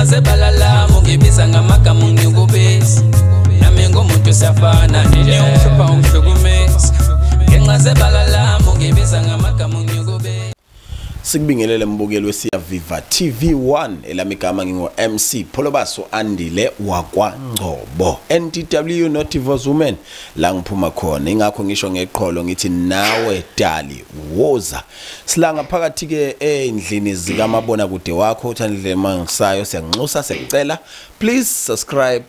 ngenxa balala mungibiza ngamagama unyukubisi nami ngumuntu safana nje umhlupha umhlukumezi ngenxa balala mungibiza ngamagama unyukubisi. Sikubingelele mbukeli wesiya Viva TV1 elamigama ngingo MC Pholobaso Andile wakwaNgcobo NTW Notivos Women la ngiphuma khona ingakho ngisho ngeqholo ngithi nawe dali woza silanga phakathi ke endlini zikamabona kude wakho uthandile mangisayo siyanxusa sekucela please subscribe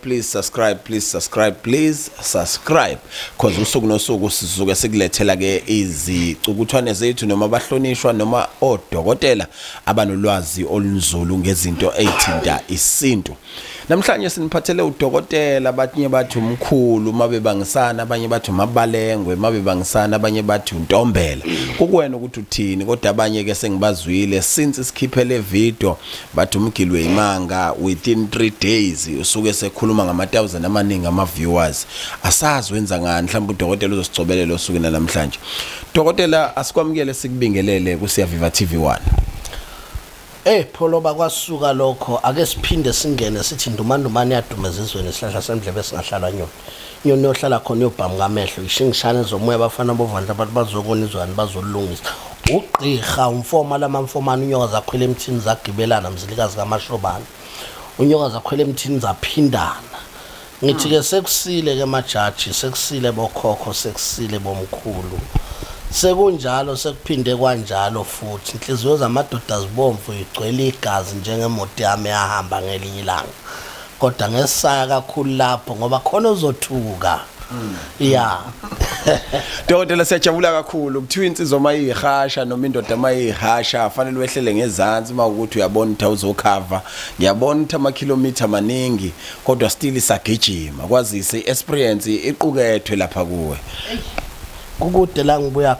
cause usuku nosuku sizuke sikulethela ke izicukuthwane zethu noma abahlonishwa noma odokotela abanolwazi olunzulu ngezinto ezithinta isintu. Namhlanje siniphathele udokotela abanye bathi umkhulu mabebangisana abanye bathi mabalengwe mabebangisana abanye bathi untombela kukwena ukuthi uthini kodwa abanye ke sengibazwile since sikhiphele video bathi umgilwe imanga within 3 days usuke sekhuluma ngama-1000 amaningi ama viewers asazi wenza ngani mhlawumbe udokotela uzosicobelela osukena namhlanje. Dokotela asikwamukele sikubingelele kusiya Viva TV1. Pholo bakwasuka lokho ake siphinde singene sithi ndumandumane yadumezizweni isihlahla sendlebe singahlalwa nyoni. Nyoni yohlala khona yobhamu kamehlo ishingishane zomoya abafana bovandla abantu bazokonizwana bazolungisa. Ugqirha umfoma lamamfomana unyoka zakhwela emthini zagibelana mzilikazi kamashobana. Unyoka zakhwela emthini zaphindana. Ngithi ke sekusile ke majaji sekusile bokhokho sekusile bomkhulu. Sekunjalo sekuphinde kanjalo futhi inhliziyo zamadoda zibomvu igcwele igazi njengemoto yami yahamba ngelinye ilanga kodwa ngesaya kakhulu lapho ngoba khona uzothuka yeah. Dokotela siyajabula kakhulu kuthiwa insizwa mayihasha noma indoda mayihasha fanele wehlele ngezansi mawukuthi uyabona ukuthi uzokhava ngiyabona ukuthi ama-kilometer maningi kodwa still isagijima kwazise experience iqukethwe lapha kuwe. Kukude la ngibuya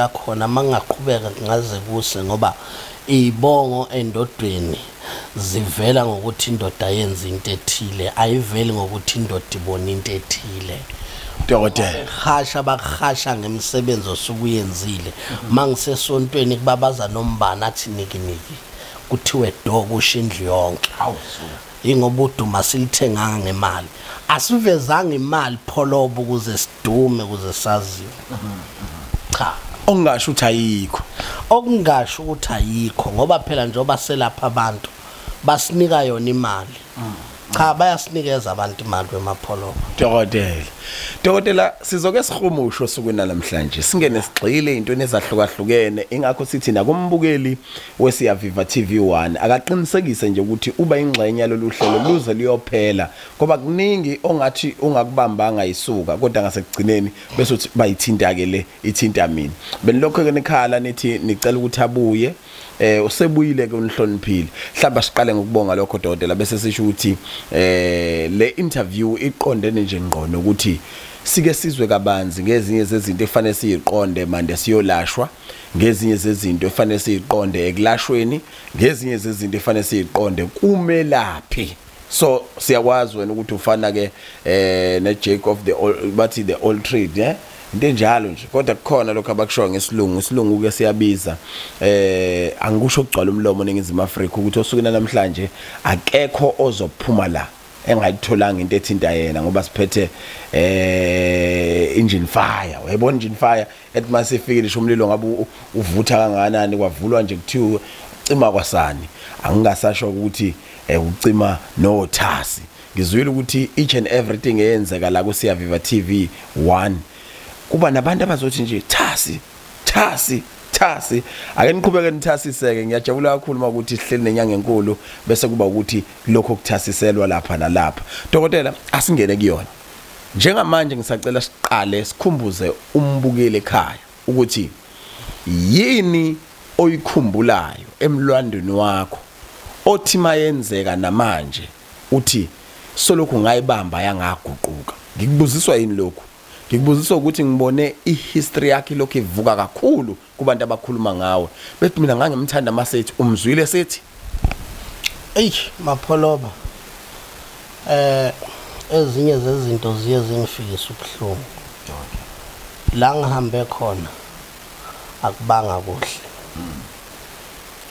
khona mangaqhubeka ngaze kuse ngoba izibongo endodweni zivela ngokuthi indoda yenza into ethile ayiveli ngokuthi indoda ibona into ethile. Dokotela Khasha bakhasha ngemisebenzi osukuyenzile mangisesontweni kubabaza nombani athi niki kuthiwe dog ushindlu yonke ingoba uduma silithenganga ngemali asivezanga imali pholobo ukuze sidume ukuze saziwe. Cha ongasho ukuthi ayikho okungasho ukuthi ayikho ngoba phela njengoba selapha abantu basinika yona imali cha bayasinikeza abantu imali kwemapholo. Dokotela sizoke sihumusho sukuna namhlanje singene sigxile into ezahlukahlukene ingakho sithi nakumbukeli wesiya Viva TV1 akaqinisekise nje ukuthi uba ingxenye lolu hlelo luze liyophela ngoba kuningi ongathi ungakubambanga isuka kodwa ngasekugcineni bese uthi bayithinta ke le ithinta mina benilokho ke nekhala nithi nicela ukuthi abuye usebuyile ke unihloniphile mhlamba siqale ngokubonga lokho dokotela bese sisho ukuthi le interview iqondene nje ngqono ukuthi sike sizwe kabanzi ngezinye zezinto efanele siyiqonde manje siyolashwa ngezinye zezinto efanele siyiqonde ekulashweni ngezinye zezinto efanele siyiqonde kumelaphi. So siyakwazi wena ukuthi ufana ke ne Jake of the bathi the old trade into njalo nje kodwa kukhona lokho abakusho ngesilungu ke siyabiza angikusho ukugcwala umlomo nengizima Africa ukuthi osukena namhlanje akekho ozophuma la engayitholanga into ethinta yena ngoba siphethe engine fire wayibona engine fire ethi masifikile isho umlilo ngabe uvutha kangakanani kwavulwa nje kuthiwa cima kwasani angingasasho ukuthi ucima nothasi ngizwile ukuthi each and everything eyenzeka la kusiya Viva TV1 kuba nabantu abazothi nje thasi ake niqhubeke nithasiseke ngiyajabula kakhulu ukuthi sihleli nenyanga enkulu bese kuba ukuthi lokho kuthasiselwa lapha nalapha. Dokotela asingene kuyona njengamanje ngisacela siqale sikhumbuze umbukeli ekhaya ukuthi yini oyikhumbulayo emlwandweni wakho othi mayenzeka namanje uthi solokhu ngayibamba yangaguquka. Ngikubuziswa yini lokho? Ngikubuziswa ukuthi ngibone ihistory yakhe lokho ivuka kakhulu kubantu abakhuluma ngawe bethi mina ngangemthanda masethi umzwile sethi mapholoba ezinye zezinto ziye zingifikisa ubuhlungu la ngihambe khona akubanga kuhle.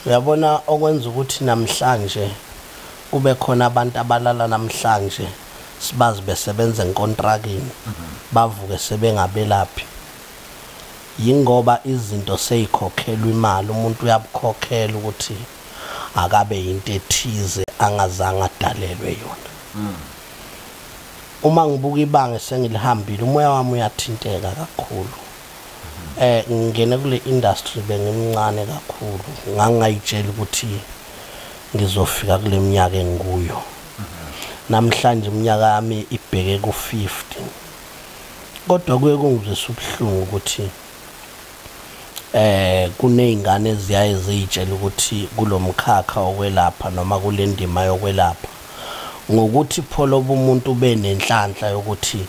Uyabona okwenza ukuthi namhlanje kube khona abantu abalala namhlanje sibazi besebenza enkontrakini bavuke sebengabelaphi yingoba izinto seyikhokhelwa imali umuntu uyabukhokhela ukuthi akabe into ethize angazange adalelwe yona uma ngibuka ibanga sengilihambile umoya wami uyathinteka kakhulu ngene kule industry bengimncane kakhulu ngangayitshela ukuthi ngizofika kule minyaka engikuyo namhlanje iminyaka yami ibheke ku-50 kodwa kuye kungizwisa ubuhlungu ukuthi kuneyingane eziyaye ziyitshela ukuthi kulomkhakha okwelapha noma kule ndima yokwelapha ngokuthi pholoba umuntu benenhlanhla yokuthi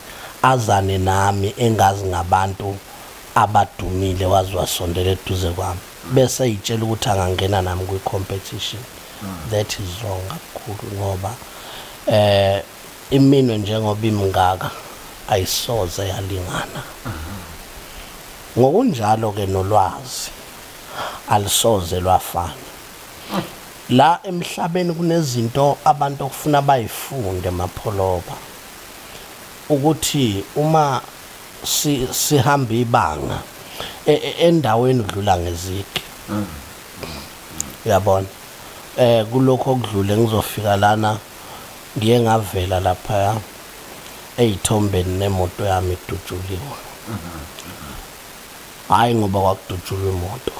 azane nami engazi ngabantu abadumile wazwasondela eduze kwami bese yitshela ukuthi angangena nami kwi-competition that is wrong kakhulu ngoba iminwe njengoba imingaka ayisoze yalingana ngokunjalo ke nolwazi alisoze lwafana la emhlabeni kunezinto abantu okufuna bayifunde mapholoba ukuthi uma sihamba ibanga endaweni udlula ngeziki uyabona kulokho okudlule ngizofika lana ngiye ngavela lapha eyithombeni nemoto yami idutshuliwe hayi ngoba kwakudutshulwa imoto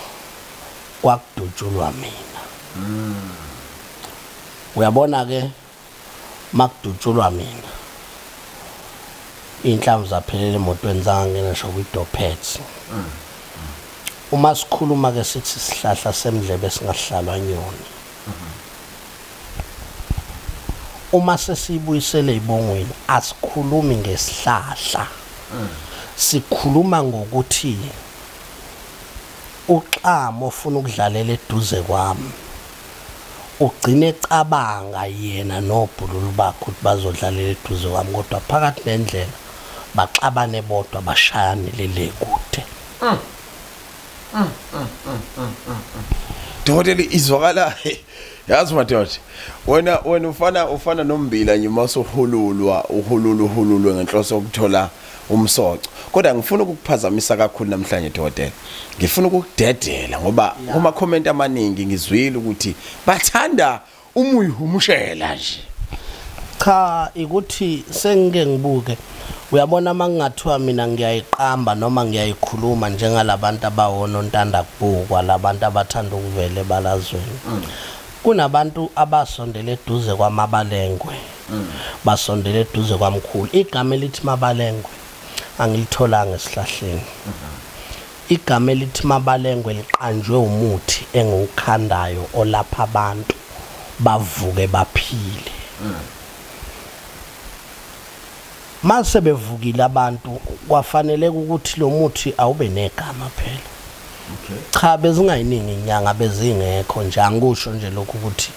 kwakudutshulwa mina uyabona ke makudutshulwa mina inhlamvu zaphelele emotweni zangena ngisho kwi-dopets uma sikhuluma ke sithi sihlahla semdlebe singahlalwa nyoni uma sesibuyisele ibongweni asikhulumi ngesihlahla sikhuluma ngokuthi uxamo ofuna ukudlalela eduze kwami ugcine ecabanga yena nobhululu bakho ukuthi bazodlalela eduze kwami kodwa phakathi nendlela baxabane bodwa bashayane lele kude Dokotela izwakala yazi madoda wena ufana nombila nje masuhululwa uhululwe ngenhloso yokuthola umsoco kodwa ngifuna ukukuphazamisa kakhulu namhlanje dokotela ngifuna ukukudedela ngoba kuma comment amaningi ngizwile ukuthi bathanda umuyihumushela nje cha ikuthi sengike ngibuke uyabona mangingathiwa mina ngiyayiqamba noma ngiyayikhuluma njengalabantu abawona ontanda kubukwa labantu abathanda ukuvela ebalazweni kunabantu abasondele eduze kwamabalengwe basondele eduze kwamkhulu igama elithi mabalengwe angilitholanga esihlahleni igama elithi mabalengwe liqanjwe umuthi engiwukhandayo olapha abantu bavuke baphile mase bevukile abantu kwafanele ukuthi lo muthi awube negama phela cha bezingayiningi inyanga bezingekho nje angisho nje lokho ukuthi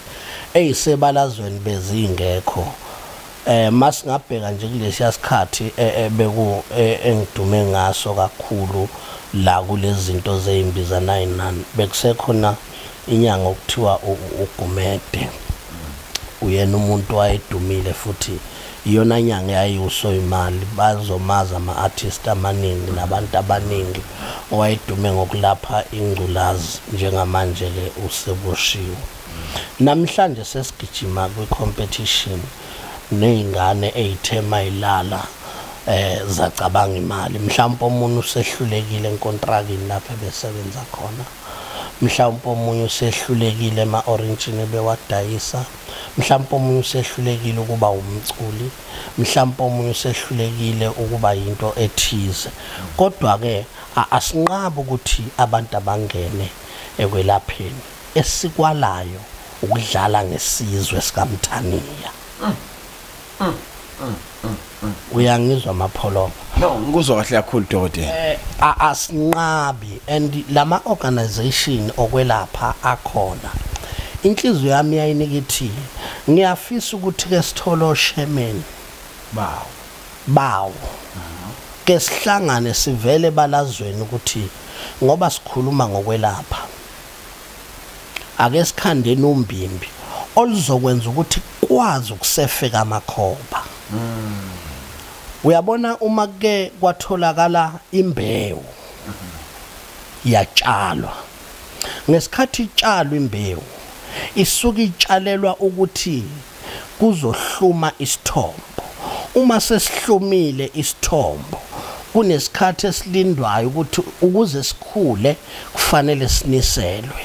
eyisebalazweni bezingekho masingabheka nje kulesi sikhathi beku engidume ngaso kakhulu la kulezi zinto zeimbiza 99 bekusekhona inyanga okuthiwa ugumede uyena umuntu wayedumile futhi iyona nyanga yayiuso imali bazomaza ama-artist amaningi nabantu abaningi owayedume ngokulapha ingculazi njengamanje ke useboshiwe namhlanje sesigijima kwi-competition neyingane eyithema ilala zacabanga imali mhlawumbe umuntu usehlulekile enkontrakini lapha besebenza khona mhlawumbe umuntu usehlulekile ema-orangini bewadayisa mhlawumbe umuntu usehlulekile ukuba umculi mhlawumbe umuntu usehlulekile ukuba into ethize kodwa ke asinqaba ukuthi abantu abangene ekwelapheni esikwalayo ukudlala ngesizwe sikamthaniya uyangizwa mapholoba no ngikuzwa kahle kakhulu dokotela asinqabi and lama organization okwelapha akhona inhliziyo yami yayinika ithi ngiyafisa ukuthi ke sithole Sherman bawo ke sihlangane sivele balazweni ukuthi ngoba sikhuluma ngokwelapha ake sikhandeni umbimbi oluzokwenza ukuthi akwazi ukusefeka amakhoba uyabona uma ke kwatholakala imbewu yatshalwa ngesikhathi itshalwa imbewu isuka itshalelwa ukuthi kuzohluma isithombo uma sesihlumile isithombo kunesikhathi esilindwayo ukuthi ukuze sikhule kufanele siniselwe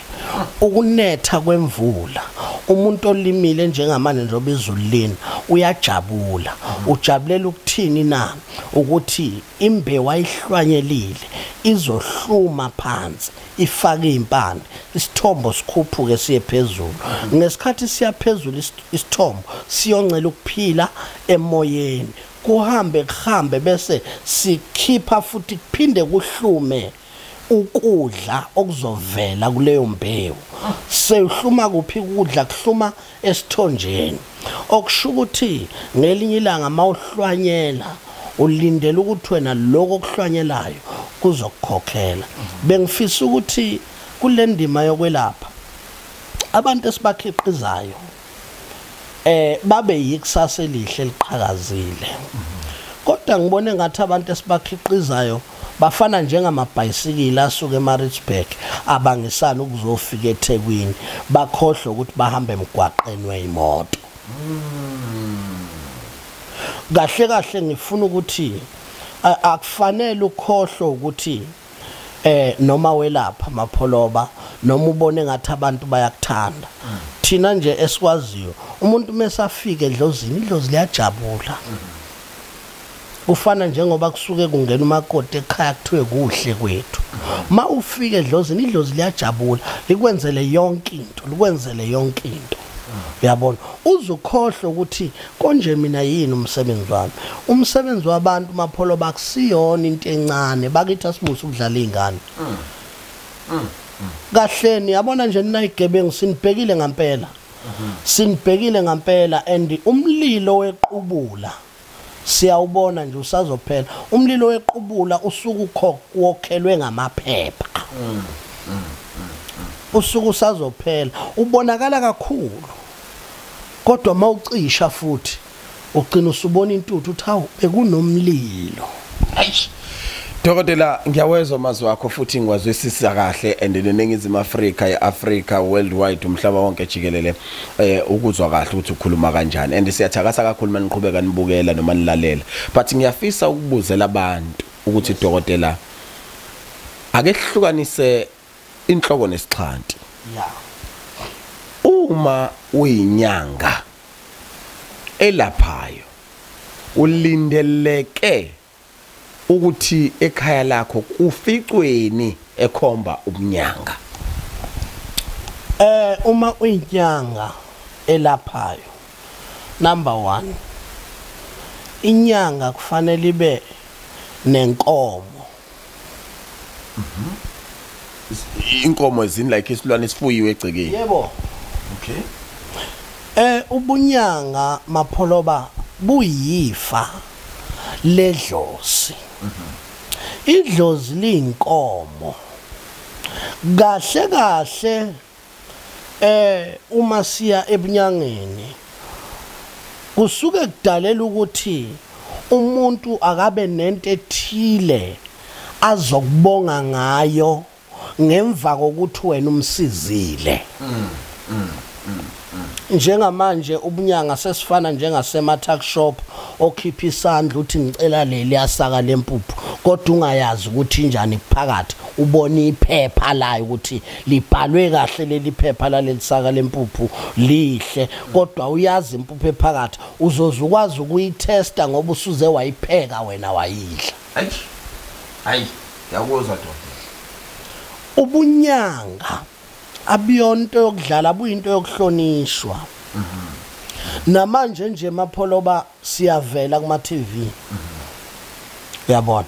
ukunetha kwemvula umuntu olimile njengamanje njoba izulu lina uyajabula ujabulela ukuthini na ukuthi imbewu ayihlwanyelile izohluma phansi ifake impande isithombo sikhuphuke siye phezulu ngesikhathi siya phezulu isithombo siyoncela ukuphila emoyeni kuhambe bese sikhipha futhi kuphinde kuhlume ukudla okuzovela kuleyo mbewu sehluma kuphi ukudla kuhluma esithonjeni okusho ukuthi ngelinye ilanga mawuhlwanyela ulindele ukuthi wena lokho okuhlwanyelayo kuzokukhokhela bengifisa ukuthi kule ndima yokwelapha abantu esibakhiqizayo babe yikusasa elihle liqhakazile kodwa ngibone ngathi abantu esibakhiqizayo bafana njengamabhayisikili asuka eMaritzburg abangisana ukuzofika eThekwini bakhohlwa ukuthi bahambe emgwaqeni weimoto kahle ngifuna ukuthi akufanele ukhohlwe ukuthi noma welapha mapholoba noma ubone ngathi abantu bayakuthanda thina nje esikwaziyo umuntu mesafika edlozini idlozi liyajabula ufana njengoba kusuke kungena umakoti ekhaya kuthiwe kuhle kwethu ma ufika edlozini idlozi liyajabula likwenzele yonke into uyabona uzukhohlwa ukuthi konje mina yini umsebenzi wabantu mapholo bakusiyona into encane bakithi asibusa ukudlala izingane kahleni yabona nje ninayigebengu sinibhekile ngampela and umlilo wequbula siyawubona nje usazophela umlilo wequbula usuku wokhelwe ngamaphepha usuku usazophela ubonakala kakhulu kodwa mawucisha futhi ugcina usubona intuthu uthi hawu bekunomlilo Dokotela ngiyawezwa amazwi akho futhi ngiwazwisisa kahle and neNingizimu Afrika eAfrica worldwide umhlaba wonke jikelele ukuzwa kahle ukuthi ukhuluma kanjani and siyathakasa kakhulu maniqhubeka nibukela noma nilalela but ngiyafisa ukubuzela abantu ukuthi dokotela ake hlukanise inhloko nesixhanti uma uyinyanga elaphayo ulindeleke ukuthi ekhaya lakho kuficweni ekhomba ubunyanga uma uyinyanga elaphayo number 1 inyanga kufanele ibe nenkomo inkomo izini like isilwane esifuyiwe egcekeni yebo okay ubunyanga mapholoba buyifa ledlozi idlozi liyinkomo kahle uma siya ebunyangeni kusuke kudalela ukuthi umuntu akabe nento ethile azokubonga ngayo ngemva kokuthi wena umsizile njengamanje ubunyanga sesifana njengasema tuck shop okhipha isandla uthi ngicela leli yasaka lempuphu kodwa ungayazi ukuthi injani phakathi ubona iphepha layo ukuthi libhalwe kahle leli phepha lalelisaka lempuphu lihle kodwa uyazi impuphu ephakathi uzozukwazi ukuyitesta ngoba usuze wayipheka wena wayidla hayi yakuzwa dokotela ubunyanga abiyonto yokudlala buyinto yokuhlonishwa namanje nje mapholoba siyavela kuma TV uyabona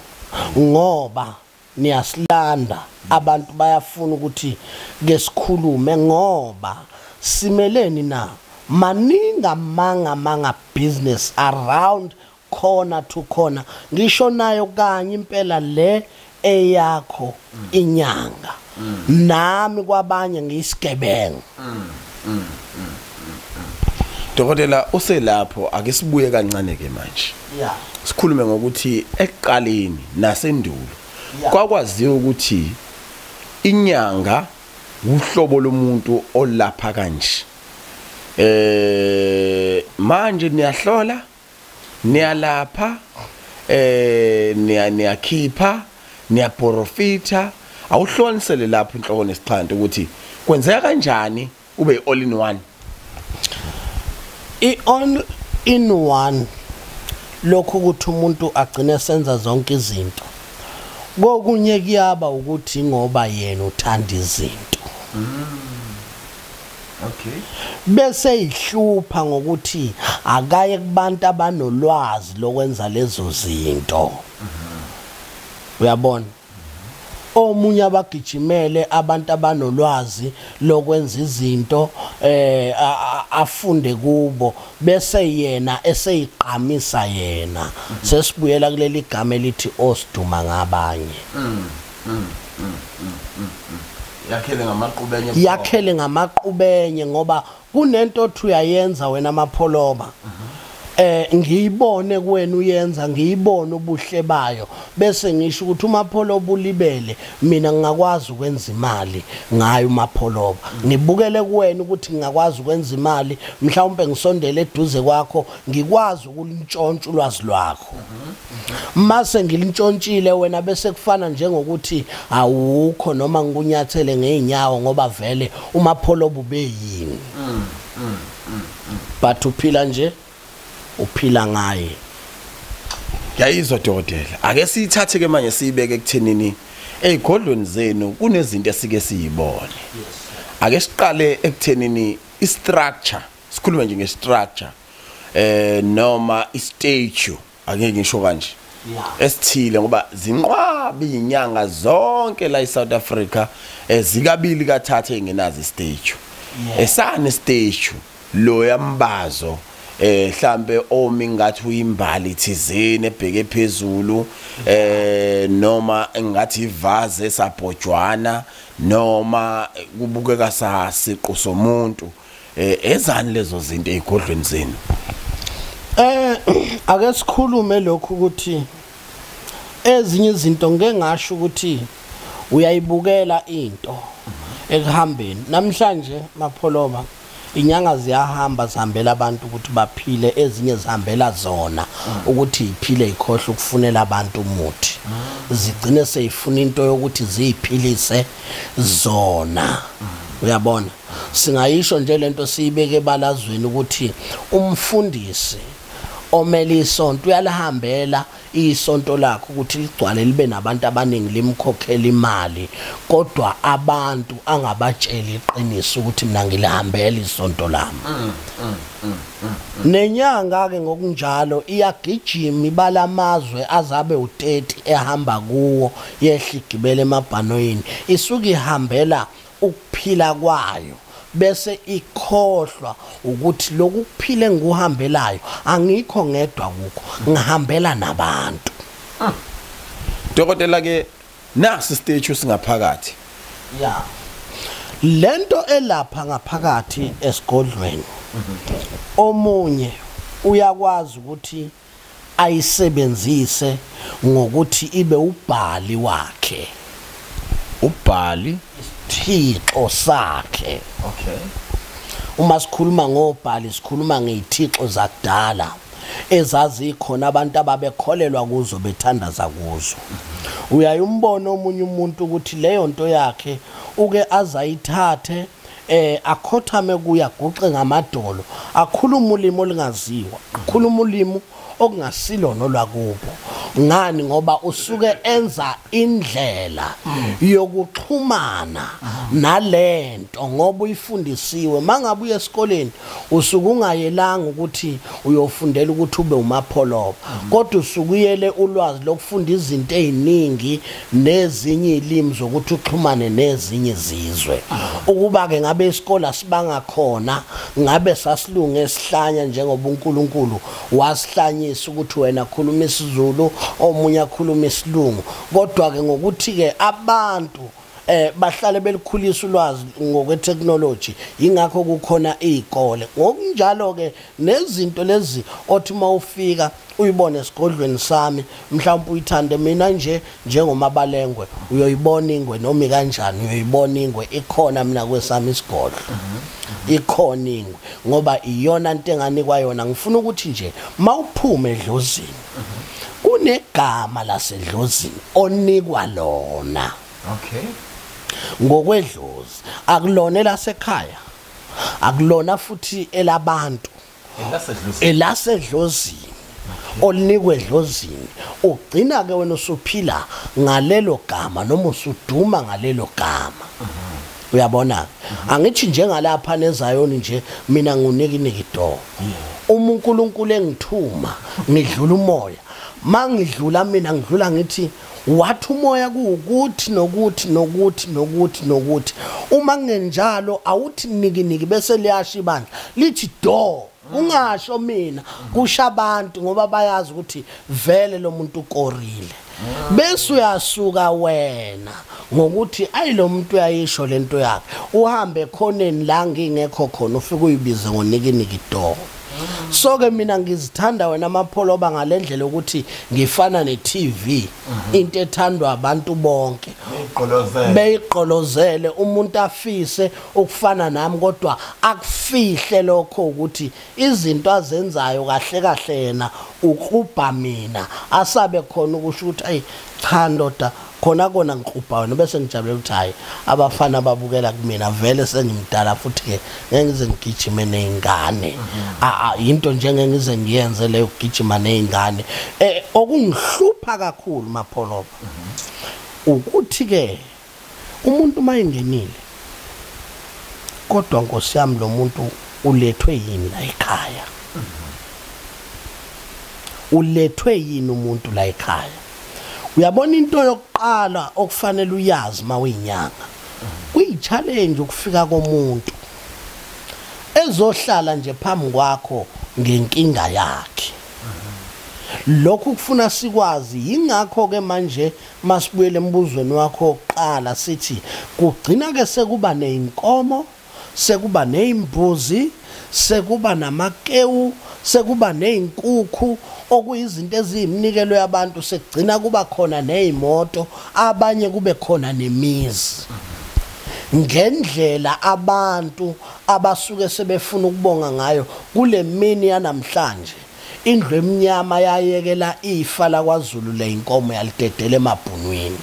ngoba niyasilanda abantu bayafuna ukuthi ke sikhulume ngoba simeleni na maninga manga business around corner to corner ngisho nayo kanye impela le eyakho inyanga nami kwabanye ngiyisigebengu Dokotela uselapho ake sibuye kancane ke manje. Yeah. Sikhulume ngokuthi ekuqaleni nasendulo kwakwaziwa ukuthi inyanga uhlobo lomuntu olapha kanje. Manje niyahlola niyalapha niyakhipha niyaprofita awuhlolisele lapho inhloko nesixhanti ukuthi kwenzeka kanjani ube all in one. I-all in one lokho ukuthi umuntu agcine senza zonke izinto kokunye kuyaba ukuthi ngoba yena uthanda izinto. Okay. Bese ihlupha ngokuthi akaye kubantu abanolwazi lokwenza lezo zinto. Uyabona? Omunye abagijimele abantu abanolwazi lokwenza izinto afunde kubo bese yena eseyiqhamisa yena sesibuyela kuleli gama elithi osiduma ngabanye. Yakhele ngamaqhubenye ngoba kunento othi uyayenza wena amapholoba. Ngiyibone kuwena uyenza ngiyibone ubuhle bayo bese ngisho ukuthi umapholoba ulibele mina ngingakwazi ukwenza imali ngayo umapholoba ngibukele kuwena ukuthi ngingakwazi ukwenza imali mhlawumbe ngisondele eduze kwakho ngikwazi ukulintshontsha ulwazi lwakho mase ngilintshontshile wena bese kufana njengokuthi awukho noma ngikunyathele ngeenyawo ngoba vele umapholoba ubeyini but uphila nje uphila ngaye. Yayizwa dokotela ake siyithathe ke manje siyibeke ekuthenini ezigodlweni zenu kunezinto esike siyibone. Ake siqale ekuthenini istructure sikhulume nje ngestructure noma istatue ake ngisho kanje esithile ngoba zinqwabi inyanga zonke la eSouth Africa zikabili kathathe engenazi istatue. Esane statue lo yambazo mhlambe omi ngathi uyimbali thizeni ebheke phezulu noma ngathi ivaze esabhojwana noma kubukeka sasiqo somuntu ezani lezo zinto ezigodlweni zenu. Ake sikhulume lokho ukuthi ezinye izinto ngeke ngasho ukuthi uyayibukela into ekuhambeni namhlanje mapholoba inyanga ziyahamba zihambela abantu ukuthi baphile ezinye zihambela zona ukuthi iphile ikhohle ukufunela abantu umuthi zigcine seyifuna into yokuthi ziyiphilise zona. Uyabona singayisho nje lento siyibeke ebalazweni ukuthi umfundisi omele isonto uyalahambela isonto lakho ukuthi ligcwale libe nabantu abaningi limkhokhela imali kodwa abantu angabatshela iqiniso ukuthi mina ngilihambela isonto lami. Nenyanga ke ngokunjalo iyagijima ibalamazwe azabe u30 ehamba kuwo yehla igibele emabhanoyini isuke ihambela ukuphila kwayo bese ikhohlwa ukuthi lokuphile nguhambelayo angikho ngedwa kukho ngihambela nabantu. Dokotela ke nasi statue singaphakathi. Yeah. Lento elapha ngaphakathi esigodlweni omunye uyakwazi ukuthi ayisebenzise ngokuthi ibe ubhali wakhe. Ubhali Thixo sakhe. Okay. Uma sikhuluma ngobhali sikhuluma ngezithixo zakudala ezazi khona abantu ababekholelwa kuzo bethandaza kuzo. Uyayimbona omunye umuntu ukuthi leyo nto yakhe uke azayithathe akhothame kuya guqe ngamadolo akhuluma ulimi olingaziwa akhuluma ulimi okungasilo nolwakubo ngani ngoba usuke enza indlela yokuxhumana nalento ngoba uyifundisiwe mangabuye esikoleni usuke ungayelanga ukuthi uyofundela ukuthi ube umapholoba kodwa usukuyele ulwazi lokufunda izinto eziningi nezinye izilimi zokuthi uxhumane nezinye izizwe ukuba ke ngabe isikole sibanga khona ngabe sasilunga esihlanya njengoba uNkulunkulu wasihlanyisa ukuthi wena khuluma isiZulu omunye akhuluma isilungu kodwa ke ngokuthi ke abantu bahlale belikhulisa ulwazi ngokwe technology ingakho kukhona izikole ngokunjalo ke nezinto lezi othi mawufika uyibone esigodlweni sami mhlawumbe uyithande mina nje njengomabalengwe uyoyibona ingwe noma kanjani uyoyibona ingwe ikhona mina kwesami isigodlo ikhona ingwe ngoba iyona into enganikwa yona ngifuna ukuthi nje mawuphume edlozini kunegama lasedlozini onikwa lona okay ngokwedlozi akulona elasekhaya akulona futhi elabantu elasedlozini olinikwe edlozini ugcina ke wena usuphila ngalelo gama noma usuduma ngalelo gama uyabona angithi njengalapha nezayoni nje mina nguNekunye do uNkulunkulu engithuma ngidlula umoya mangidlula mina ngidlula ngithi wathi umoya kuukuthi nokuthi uma ngenjalo awuthi nikiniki bese liyasha ibandla lithi do ungasho mina kusha abantu ngoba bayazi ukuthi vele lo muntu ukorile bese uyasuka wena ngokuthi ayilo muntu uyayisho lento yakhe uhambe khoneni la ngingekho khona ufike uyibize ngoNekunye do so ke mina ngizithanda wena amapholoba ngalendlela ukuthi ngifana neTV into ethandwa abantu bonke beyiqolozele umuntu afise ukufana nami kodwa akufihle lokho ukuthi izinto azenzayo kahle kahle yena uqubha mina asabe khona ukusho ukuthi ayi cha ndoda khona ngiqubha wena bese ngijabulela ukuthi hayi abafana babukela kumina vele sengimdala futhi ke ngize ngigijime nezingane into njenge ngize ngiyenze leyo kugijima nezingane okungihlupha kakhulu mapholoba ukuthi ke umuntu mayingenile kodwa Nkosi yami lo muntu ulethwe yini la ekhaya ulethwe yini umuntu la ekhaya uyabona into yokuqala okufanele uyazi mawinyanga kuyi-challenge ukufika komuntu ezohlala nje phambi kwakho ngenkinga yakhe lokhu kufuna sikwazi ingakho ke manje masibuyele embuzweni wakho oqala sithi kugcina ke sekuba neinkomo sekuba neimbuzi sekuba namakewu sekuba nezinkukhu okuyizinto eziyiminikelo yabantu sekugcina kuba khona nezimoto abanye kube khona nemizi ngendlela abantu abasuke sebefuna ukubonga ngayo kule mini yanamhlanje indlu emnyama yayekela ifa laKwaZulu leinkomo yalidedela emabhunwini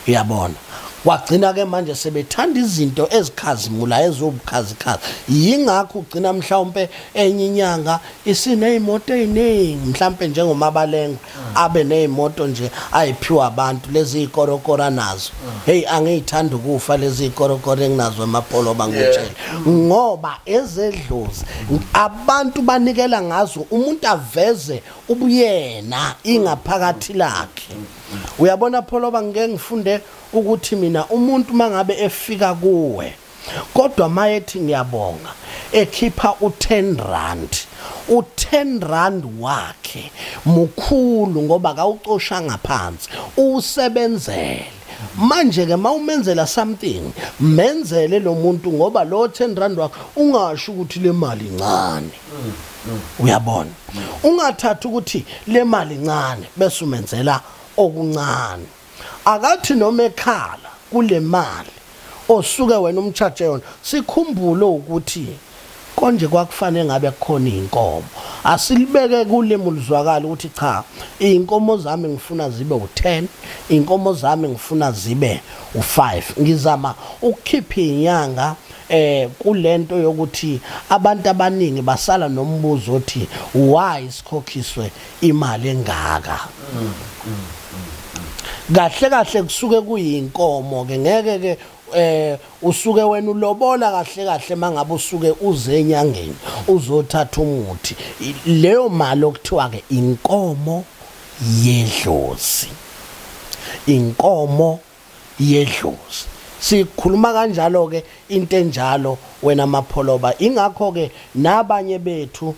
uyabona wagcina ke manje sebethanda izinto ezikhazimula ezobukhazikhazi yingakho ugcina mhlawumbe enye inyanga isinezimoto eziningi mhlawumbe njengomabalengwe abe nezimoto nje ayiphiwa abantu lezi ikorokora nazo hey angiyithanda ukufa lezi ikorokora enginazo emapholoba ngitshela ngoba ezedlozi abantu banikela ngazo umuntu aveze ubuyena ingaphakathi lakhe uyabona pholoba ngeke ngifunde ukuthi mina umuntu mangabe efika kuwe kodwa mayethi ngiyabonga ekhipha u10 rand wakhe mukhulu ngoba kawucosha ngaphansi usebenzele manje ke mawumenzela something menzele lo muntu ngoba lo 10 rand wakhe ungasho ukuthi le mali incane uyabona ungathatha ukuthi le mali incane bese umenzela okuncane akathi noma ekhala kule mali osuke wena umcharge yona sikhumbule ukuthi konje kwakufanele ngabe khona inkomo asilibeke kulemu lizwakala ukuthi cha inkomo zami ngifuna zibe u10 inkomo zami ngifuna zibe u5 ngizama ukukhipha inyanga kulento yokuthi abantu abaningi basala nombuzo othi why sikhokhiswe imali engaka kahle kahle kusuke kuyinkomo ke ngeke ke usuke wena ulobola kahle kahle mangabe usuke uze enyangeni uzothatha umuthi leyo mali okuthiwa ke inkomo yedlozi inkomo yedlozi sikhuluma kanjalo ke into enjalo wena mapholoba ingakho ke nabanye bethu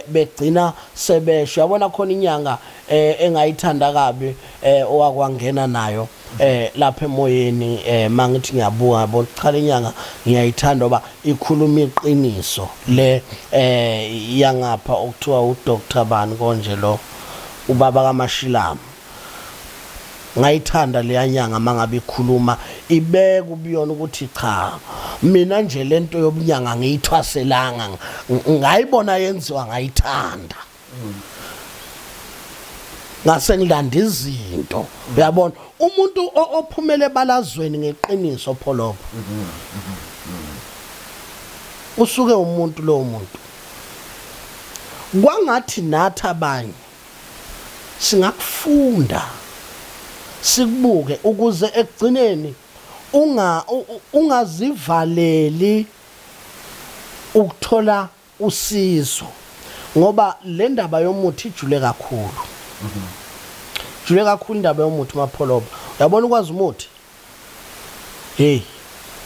begcina sebesho yabona khona inyanga engayithanda kabi owakwangena nayo lapha emoyeni mangithi ngiyabuka yabona cha lenyanga ngiyayithanda ngoba ikhuluma iqiniso le yangapha okuthiwa uDr bani konje lo ubaba kaMashilama ngayithanda le nyanga mangabe ikhuluma ibeka ubiyona ukuthi cha mina nje lento yobunyanga ngiyithwaselanga ngayibona yenziwa ngayithanda ngase ngilanda izinto uyabona umuntu ophumele balazweni ngeqiniso pholoba usuke umuntu lo muntu kwangathi nathi abanye singakufunda sikubuke ukuze ekugcineni ungazivaleli ukuthola usizo ngoba le ndaba yomuthi ijule kakhulu jule kakhulu indaba yomuthi mapholoba uyabona ukwazi umuthi hey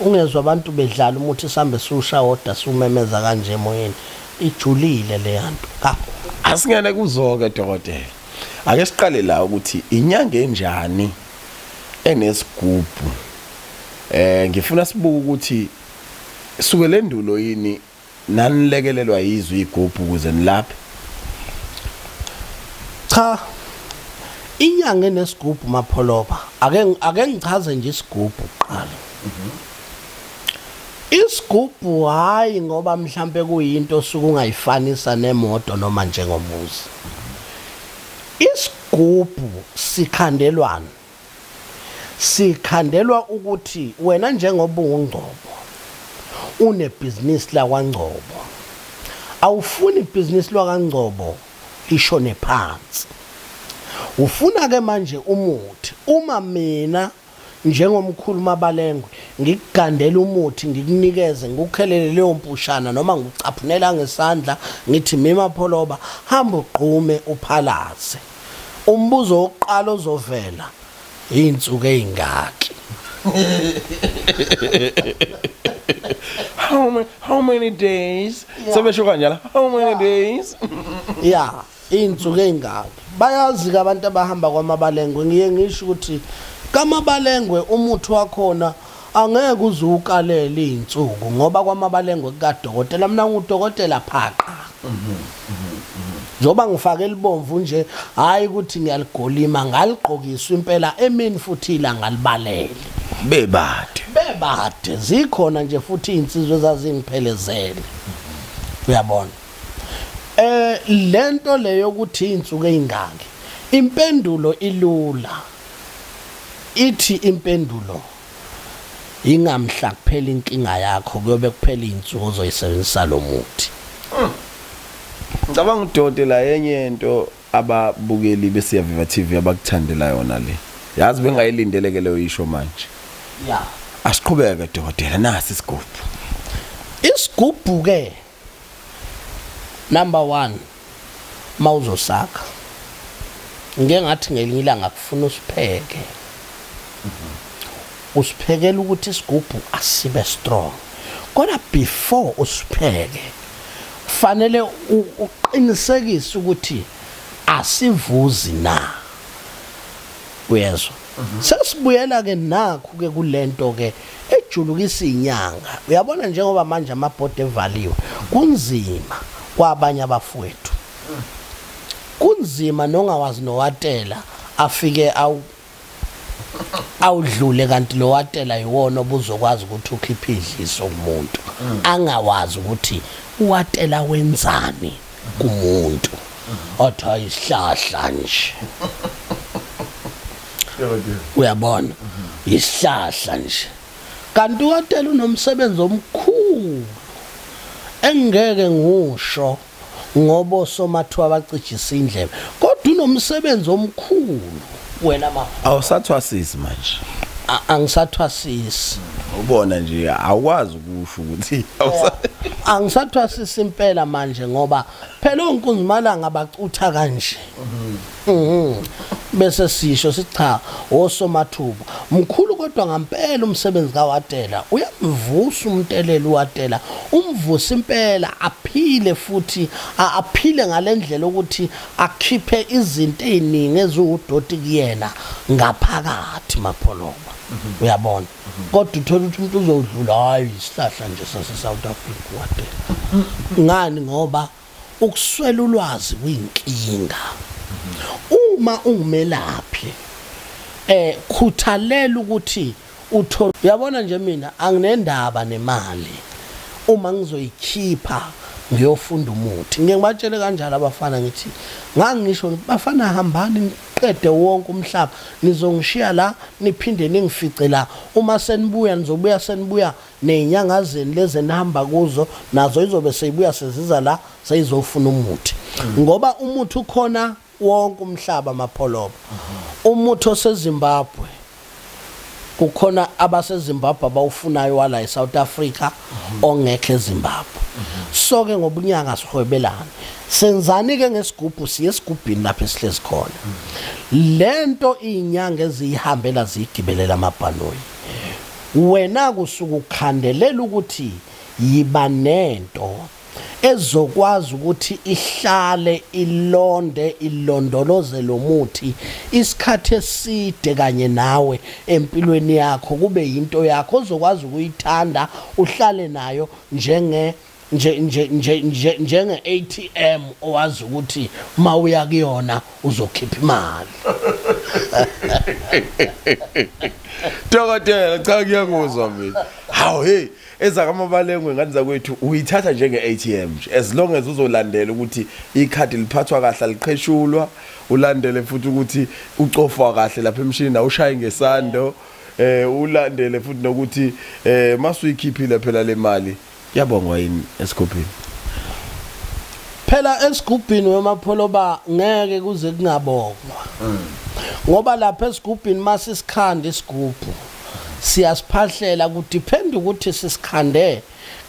ungezwe abantu bedlala umuthi sambe susha order sumemeza kanje emoyeni ijulile le yanto asingene kuzoke dokotela ake siqale la ukuthi inyanga enjani enesigubhu ngifuna sibuke ukuthi suke lendulo yini nanilekelelwa yizwi igubhu ukuze nilaphe cha inyanga enesigubhu mapholoba ake ngichaze nje isigubhu qala isigubhu hayi ngoba mhlambe kuyinto suku ungayifanisa nemoto noma njengomuzi isigubhu sikhandelwa ukuthi wena njengoba ungqobo unebusiness la kwaNgcobo awufuni ibusiness la kwaNgcobo ishone phansi ufuna ke manje umuthi uma mina njengomkhulu mabalengwe ngikugandela umuthi ngikunikeze ngikukhelele leyo mpushana noma ngikucaphunela ngesandla ngithi mima pholoba hamba uqhume uphalaze umbuzo oqala ozovela insuku ezingaki how many days sebesho kanjalo how many days yeah insuku ezingaki bayazi abantu abahamba kwamabalengwe ngiye ngisho ukuthi kamabalengwe umuthi wakhona angeke uzukalele izinsuku ngoba kwamabalengwe kadokotela mina ngudokotela phaqa njoba ngifake libomvu nje hayi ukuthi ngiyaligolima ngaligqokiswa impela emini futhi ilanga libalele bebade zikhona nje futhi insizwe ezazingiphelezele uyabona lento leyo ukuthi insuku ezingaki impendulo ilula ithi impendulo ingamhla kuphela inkinga yakho kuyobe kuphela izinsuku ozoyisebenzisa lo muthi ngicabanga udokotela yenye into ababukeli besiyaviva TV abakuthandela yona le yazi bengayilindeleke leyo isho manje yeah asiqhubeke dokotela nasi isigubhu ke number 1 mawuzosakha ngathi ngelinye ilanga kufuna usipheke usiphekela ukuthi isigubhu asibe strong kodwa before usipheke fanele uqinisekise ukuthi asivuzi na uyezwa sesibuyela ke nakho ke kulento ke ejulukisa inyanga uyabona njengoba manje amabhodi evaliwe kunzima kwabanye abafowethu kunzima nongawazi nowatela afike awudlule kanti lo watela yiwona obuzokwazi ukuthi ukhiphe idliso kumuntu angawazi ukuthi uwatela wenzani kumuntu otha isihlahla nje uyabona isihlahla nje kanti uwatela unomsebenzi omkhulu engeke ngisho ngoba somathiwa abacijisa indlebe kodwa unomsebenzi omkhulu wena awusathwasisi manje angisathwasisi ubona nje awukwazi ukusho ukuthi angisathwasisi impela manje ngoba phela onkunzimalanga bacutha kanje bese sisho sicha osomathuba mkhulu kodwa ngempela umsebenzi kaWatela uyamvusa umteleli uWatela umvusa impela aphile futhi aphile ngalendlela ukuthi akhiphe izinto eziningi eziwudoti kuyena ngaphakathi mapholoba uyabona kodwa uthola ukuthi umuntu uzodlula hayi isihlahla nje sase South Africa uWatela ngani ngoba ukuswela ulwazi kuyinkinga uma ungumelaphi khuthalela ukuthi uthola uyabona nje mina anginendaba nemali uma ngizoyikhipha ngiyofunda umuthi ngibatshele kanjalo abafana ngithi ngangisho bafana hambani niqede wonke umhlaba nizongishiya la niphinde ningifice la uma senibuya nizobuya nezinyanga zeni leze nihamba kuzo nazo izobe seyibuya seziza la seyizofuna umuthi ngoba umuthi ukhona wonke umhlaba mapholoba umuthi oseZimbabwe kukhona abaseZimbabwe abawufunayo wala eSouth Africa ongekho eZimbabwe so ke ngobunyanga sihwebelana senzani ke ngesigubhu siye esigubhini lapha esihlezi khona lento izinyanga ezihambela zigibelela amabhanoyi wena kusuku ukhandelela ukuthi yiba nento ezokwazi ukuthi ihlale ilonde ilondoloze lo muthi isikhathe eside kanye nawe empilweni yakho kube into yakho ozokwazi ukuyithanda uhlale nayo njenge ATM owazi ukuthi mawuya kuyona uzokhipha imali Dokotela cha ngiyanguzwa mina hawu hey ezakamabalengwe ngani zakwethu uyithatha njenge ATM as long as uzolandela ukuthi ikhadi liphathwa kahle liqheshulwa ulandele futhi ukuthi ucofwa kahle lapha emshini awushaye ngesando ulandele futhi nokuthi masuyikhiphile phela le mali yabongwa yini esigubhini phela esigubhini wemapholoba ngeke kuze kungabongwa ngoba lapha esigubhini masisikhanda isigubhu siyasiphahlela kudepend ukuthi sisikhande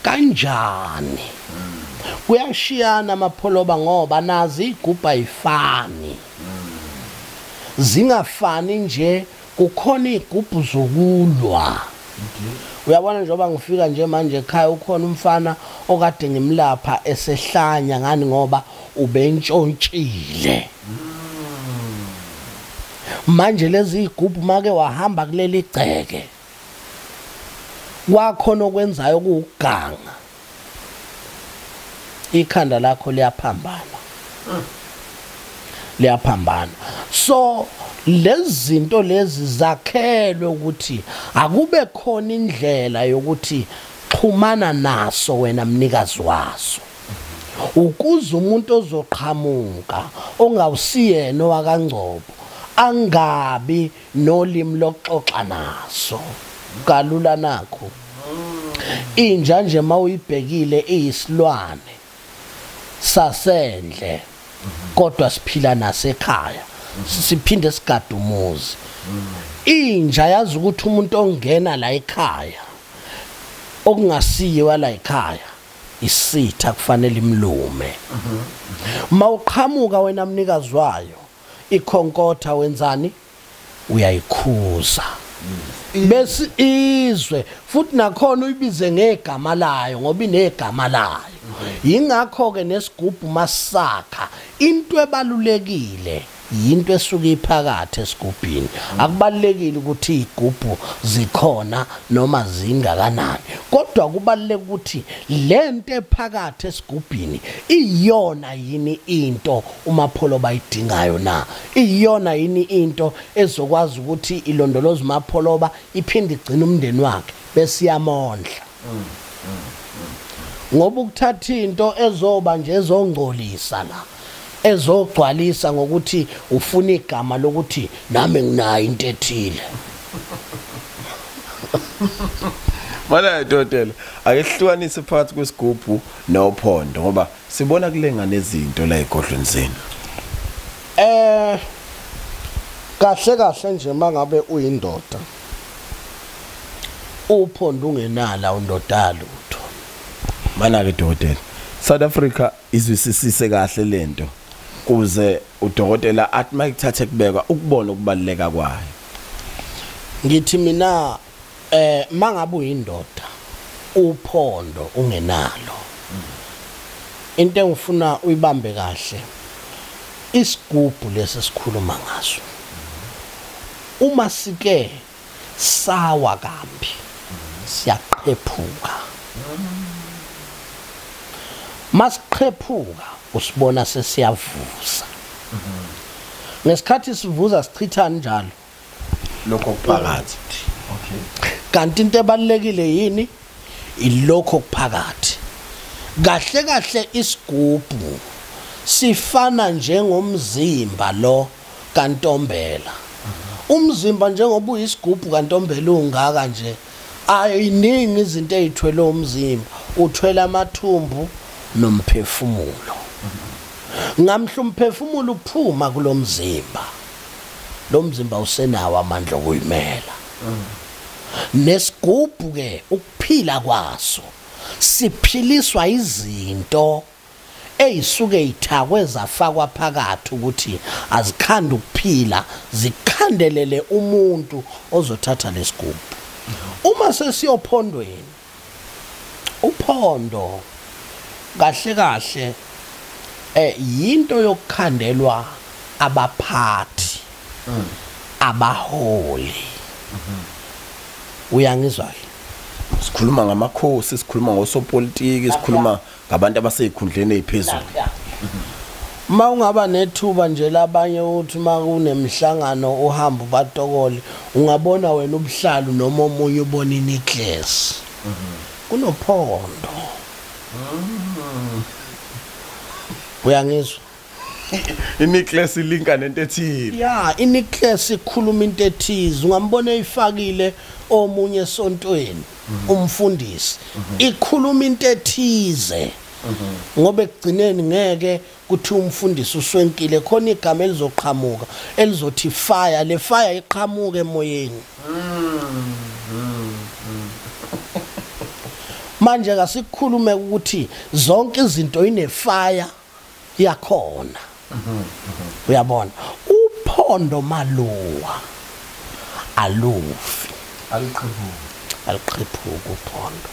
kanjani kuyashiyana amapholoba ngoba nazi igubhu ayifani zingafani nje kukhona igubhu zokulwa uyabona njengoba ngifika nje manje ekhaya ukhona umfana okade ngimlapha esehlanya ngani ngoba ubentshontshile manje lezi igubhu make wahamba kuleli igceke wakhona okwenzayo kuuganga ikhanda lakho liyaphambana so lezi zinto lezi zakhelwe ukuthi akube khona indlela yokuthi xhumana naso wena mnikazi waso ukuze umuntu ozoqhamuka ongawusiyena wakangcobo angabi nolimi lokuxoxa naso kalula nakho inja nje mawuyibhekile iyisilwane sasendle kodwa siphila nasekhaya siphinde sigada umuzi inja yazi ukuthi umuntu ongena la ekhaya okungasiyiwa la ekhaya isitha kufanele imlume mawuqhamuka wena mnikazi wayo ikhonkotha wenzani uyayikhuza bese izwe futhi nakhona uyibize ngegama layo ngoba inegama layo ingakho ke nesigubhu masakha into ebalulekile yinto esuka iphakathi esigubhini akubalekile ukuthi igubhu zikhona noma zingakanani kodwa kubaleke ukuthi lento ephakathi esigubhini iyona yini into umapholo bayidingayo na iyona yini into ezokwazi ukuthi ilondoloze umapholoba iphinde igcine umndeni wakhe bese yamondla ngoba ukuthatha into ezoba nje ezongcolisa la ezogcwalisa ngokuthi ufuna igama lokuthi nami nginayo into ethile Mala Dokotela akehlukanise phakathi kwesigubhu nophondo ngoba sibona kulenga nezinto la egodlweni zenu kahle nje mangabe uyindoda uphondo ungenala undodalo mana ke Dokotela South Africa izwisisise kahle lento kuze udokotela athi mayithathe kubeka ukubona ukubaleka kwayo? Ngithi mina mangabe uyindoda uphondo ungenalo into engifuna uyibambe kahle isigubhu lesesikhuluma ngaso uma sike sawa kambi siyaqephuka masiqephuka usibona sesiyavuza ngesikhathi sivuza sichitha njalo lokho kuphakathi. Okay. Kanti into ebalekile yini ilokho kuphakathi kahle kahle isigubhu sifana njengomzimba lo kaNtombela umzimba njengoba uyisigubhu kaNtombela ungaka nje ayiningi izinto ezithwele umzimba uthwele amathumbu nomphefumulo ngamhla umphefumulo uphuma kulomzimba lo mzimba usenawo amandla okuyimela nesigubhu ke ukuphila kwaso siphiliswa izinto eyisuke ithakwe zafakwa phakathi ukuthi azikhanda ukuphila zikhandelele umuntu ozothatha lesigubhu uma sesiyophondweni uphondo kahle kahle yinto yokukhandelwa abaphathi abaholi uyangizwa sikhuluma ngamakhosi sikhuluma ngosopolitiki sikhuluma ngabantu abaseyikhundleni eziphezulu mawungaba nethuba nje labanye uthi makunemhlangano uhamba batokole ungabona wena ubuhlalu noma omunye ubona inicklace kunophondo uyangizwa inicklace ilinka nento ethile ya inicklace ikhuluma into ethize ungambona eyifakile omunye esontweni umfundisi ikhuluma into ethize ngoba ekugcineni ngeke kuthi umfundisi uswenkile khona igama elizoqhamuka elizothi fire le fire iqhamuke emoyeni manje kasikhulume ukuthi zonke izinto inefire yakhona uyabona uphondo maluwa alufi aliqhephuka uphondo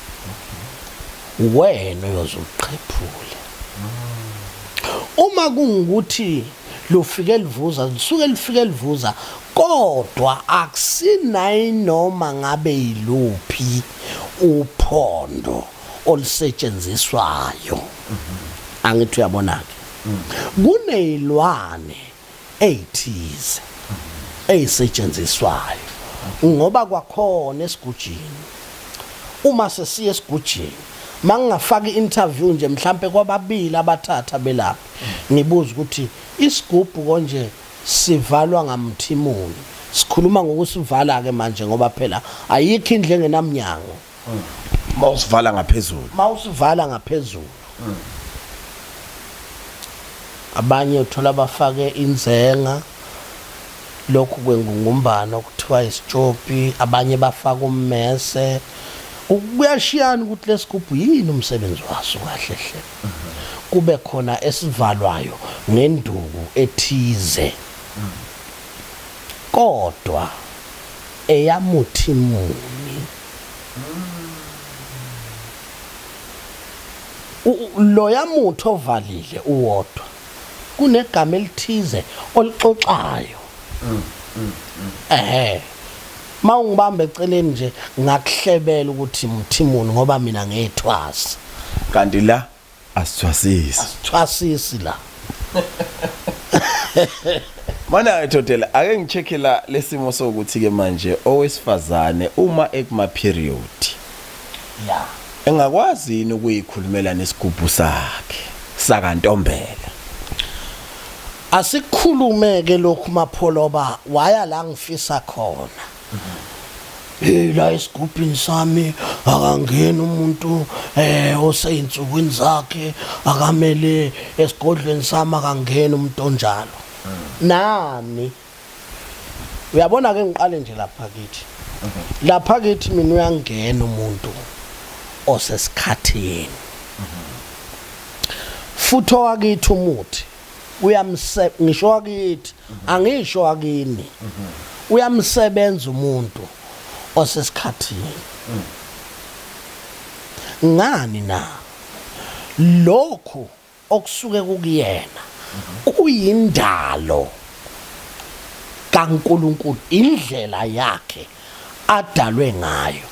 wena uyozuqhephule uma kungukuthi lufike livuza lisuke lifike livuza kodwa akusinayi noma ngabe yiluphi uphondo olusetshenziswayo angithi uyabona ke kunezilwane ezithize ezisetshenziswayo ngoba kwakhona esigujini uma sesiya esigujini mangafaka interview nje mhlambe kwababili abathatha belapha ngibuza ukuthi isigubhu konje sivalwa ngamthimuni sikhuluma ngokusivala ke manje ngoba phela ayikho indle engenamnyango mawusivala ngaphezulu abanye uthola bafake inzenga lokhu kwengungumbana okuthiwa isitshopi abanye bafaka ummese kuyashiyana ukuthi lesigubhu yini umsebenzi waso kahle hle kube khona esivalwayo ngenduku ethize kodwa eyamuthimuni lo yamuthi ovalile uwodwa kunegama elithize olixoxayo mawungibambe eceleni nje ngakuhlebela ukuthi mthimuni ngoba mina ngethwasa kanti la asithwasisi la mana etotela ake ngicheke la lesimo sokuthi ke manje owesifazane uma ekuma period ya engakwazi ukuyikhulumela nesigubhu sakhe sakaNtombela asikhulumeke lokhu mapholoba waya la ngifisa khona la isigubhini sami akangena umuntu oseyinsukwini zakhe akamele esigodlweni sami akangena umuntu onjalo nami uyabona ke ngiqale nje lapha kithi mina uyangena umuntu osesikhathini futhi wakithi umuthi ngisho akithi angisho akini uyamsebenza umuntu osesikhathini ngani na lokho okusuke kukuyena kuyindalo kaNkulunkulu indlela yakhe adalwe ngayo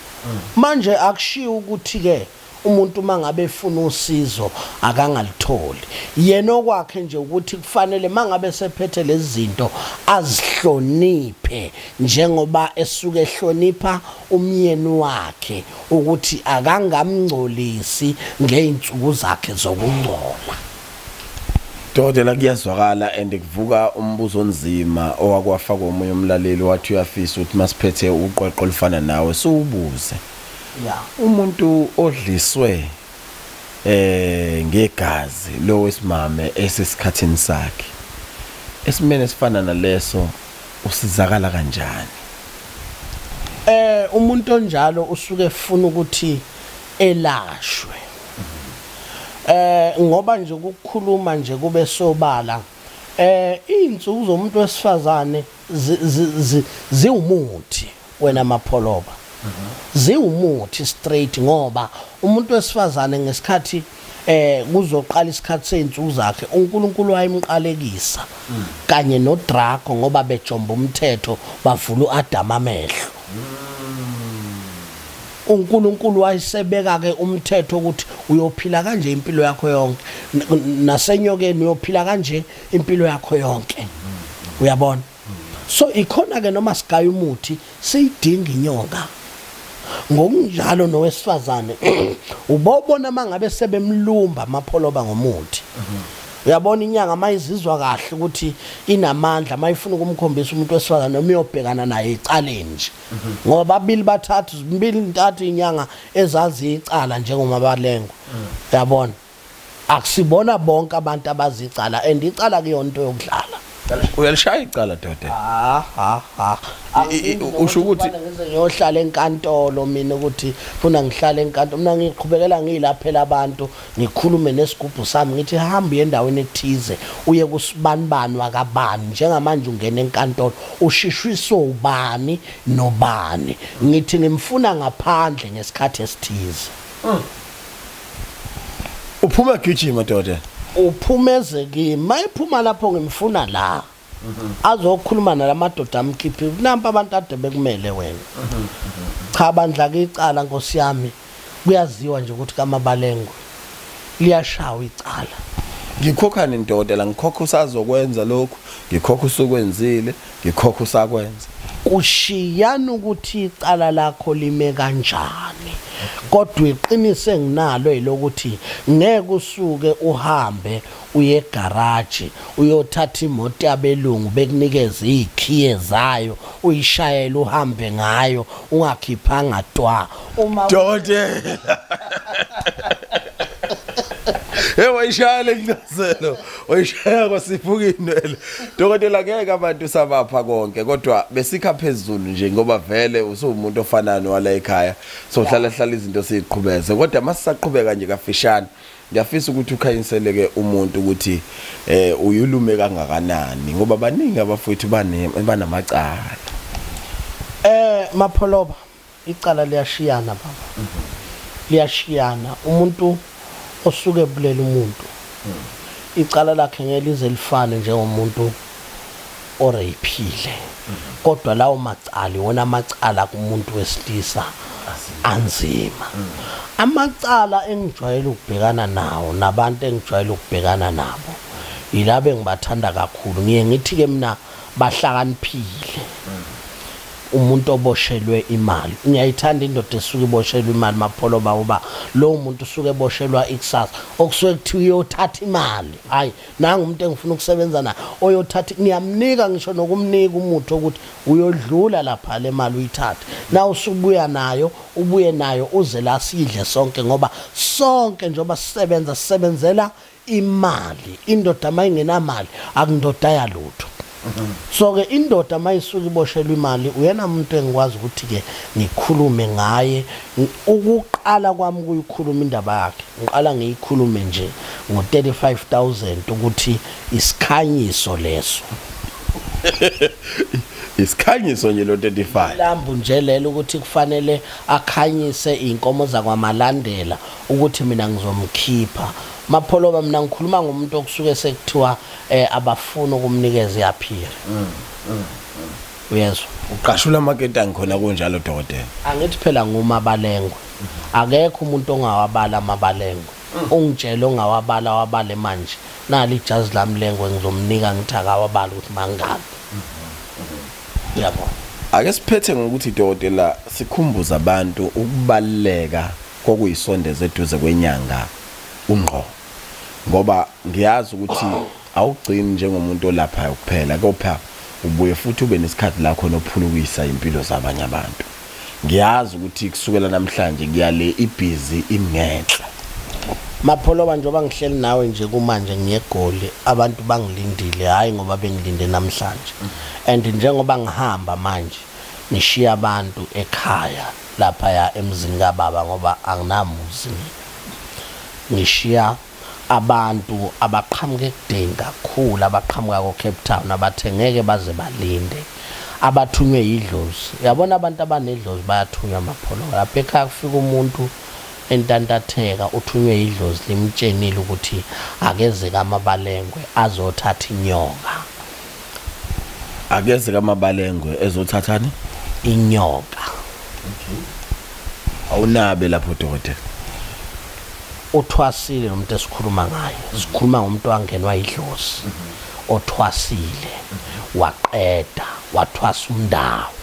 manje akushiyo ukuthi ke umuntu mangabe efuna usizo akangalitholi yena okwakhe nje ukuthi kufanele mangabe sephethe lezi zinto azihloniphe njengoba esuke ehlonipha umyeni wakhe ukuthi akangamngcolisi ngeinsuku zakhe zokungcola. Dokotela kuyazwakala and kuvuka umbuzo onzima owakwafaka omunye umlaleli wathi uyafisa ukuthi masiphethe uqoqo olufana nawe siwubuze. Yeah. Umuntu odliswe ngegazi lo wesimame esesikhathini sakhe esimene esifana naleso usizakala kanjani? Umuntu onjalo usuke efuna ukuthi elashwe. Ngoba nje ukukhuluma nje kube sobala insuku zomuntu wesifazane ziwumuthi wena mapholoba. Ziwumuthi straight ngoba umuntu wesifazane ngesikhathi kuzoqala isikhathi seinsuku zakhe uNkulunkulu wayimqalekisa kanye noDraco ngoba bejomba umthetho bavula uAdam amehlo. uNkulunkulu wayisebeka ke umthetho ukuthi uyophila kanje impilo yakho yonke nasenyokeni uyophila kanje impilo yakho yonke. Uyabona? So ikhona ke noma sigaya umuthi siyidinga inyonga. Ngokunjalo nowesifazane ubobona mangabe sebemlumba amapholoba ngomuthi. Uyabona inyanga mayizizwa kahle ukuthi inamandla mayifuna ukumkhombisa umuntu wesifazane noma uyobhekana naye icaleni nje ngoba babili bathathu mbili ntathu inyanga ezazi icala njengomabalengo. Uyabona akusibona bonke abantu abazicala and icala kuyona into yokudlala. Uyalishaya icala doda? Usho ukuthi ngiyohlala enkantolo mina ukuthi funa ngihlale enkantolo mina ngiqhubekela ngilaphela abantu ngikhulume nesigubhu sami ngithi hamba endaweni ethize uye kusibanibani wakabani njengamanje ungena enkantolo ushishwiso ubani nobani ngithi ngimfuna ngaphandle ngesikhathi esithize. Uphuma gijima doda? Uphumeze kimi mayiphuma lapho ngimfuna la azokhuluma nalamadoda amkhiphi nampa abantu ade bekumele wena. Cha bandla ke icala Nkosi yami kuyaziwa nje ukuthi kamabalengo liyashawa icala. Ngikhokha nendoda la ngikhokha usazokwenza lokho ngikhokha usukwenzile ngikhokha usakwenza. Kushiyana ukuthi icala lakho lime kanjani kodwa iqinise nginalo elokuthi ngeke usuke uhambe uye egarage uyothatha imoto yabelungu bekunikeza izikhiye zayo uyishayela uhambe ngayo ungakhiphanga twa uma Dokotela wayishaya incazelo wayishaya kwasiphuka inwele. Dokotela ngeke abantu sabapha konke kodwa besikha phezulu nje ngoba vele usumuntu ofanana wala ekhaya sohlala izinto siziqhubeze kodwa masisaqhubeka nje kafishane ngiyafisa ukuthi ukhayiseleke umuntu ukuthi uyulume kangakanani ngoba baningi abafowethu banamacala. Mapholoba icala liyashiyana baba. Liyashiyana umuntu osuke ebulela umuntu icala lakhe ngelize lifane njengomuntu orephile kodwa lawo macala wona amacala kumuntu wesilisa anzima. Amacala engijwayele ukubhekana nawo nabantu engijwayele ukubhekana nabo yilabe ngibathanda kakhulu ngiye ngithi ke mina bahlakaniphile. Umuntu oboshelwe imali ngiyayithanda indoda esuke iboshelwe imali mapholoba uba lo muntu usuke eboshelwa ikusasa okusuke kuthiwa uyothatha imali hayi nanga umuntu engifuna ukusebenza naye oyothatha ngiyamnika ngisho nokumnika umuthi ukuthi uyodlula lapha le mali uyithatha na usubuya nayo ubuye nayo uze la sidle sonke ngoba sonke njoba sisebenzela imali. Indoda mayingenamali akundoda yalutho. So ke indoda mayisuka iboshelwa imali uyena umuntu engikwazi ukuthi ke ngikhulume ngaye ukuqala kwami kuyikhuluma indaba yakhe ngiqala ngiyikhulume nje ngo-35,000 ukuthi isikhanyiso leso isikhanyiso nje lo 35 lambu nje lelo ukuthi kufanele akhanyise inkomo zakwamalandela ukuthi mina ngizomkhipha mapholoba mina ngikhuluma ngomuntu okusuke sekuthiwa abafuna ukumnikeza iyaphira uyezwa uqashula market angikhona kunjalo dokotela angithi phela ngumabalengwe akekho umuntu ongawabala amabalengwe ungitshela ongawabala wabale manje nali ijazi lami lengwe ngizomnika ngithi akawabala ukuthi mangaphi yabo ake siphethe ngokuthi dokotela sikhumbuza abantu ukubaleka kokuyisondeza eduze kwenyanga ungqo ngoba ngiyazi ukuthi awugcini njengomuntu olapha kuphela kopha ubuye futhi ube nesikhathi lakho nophulukisa impilo zabanye abantu ngiyazi ukuthi kusukela namhlanje ngiyale ibhizi imngenhla mapholoba njengoba ngihleli nawe nje kumanje ngiyegoli abantu bangilindile hayi ngoba bengilinde namhlanje and njengoba ngihamba manje nishiya abantu ekhaya lapha ya emzini kaBaba ngoba anginamuzi ngishiya abantu abaqhamuke kudeni kakhulu abaqhamuka ko-Cape Town abathengeke baze balinde abathunywe yidlozi yabona abantu abanedlozi bayathunywa mapholoba lapha ekhaya kufika umuntu entantatheka uthunywe yidlozi limtshenile ukuthi akeze kamabalengwe azothatha inyoka akeze kamabalengwe ezothathani inyoka awunabe lapho dokotela uthwasile nomuntu esikhuluma ngaye sikhuluma ngomuntu wangenwa yidlozi othwasile waqeda wathwasa umndawo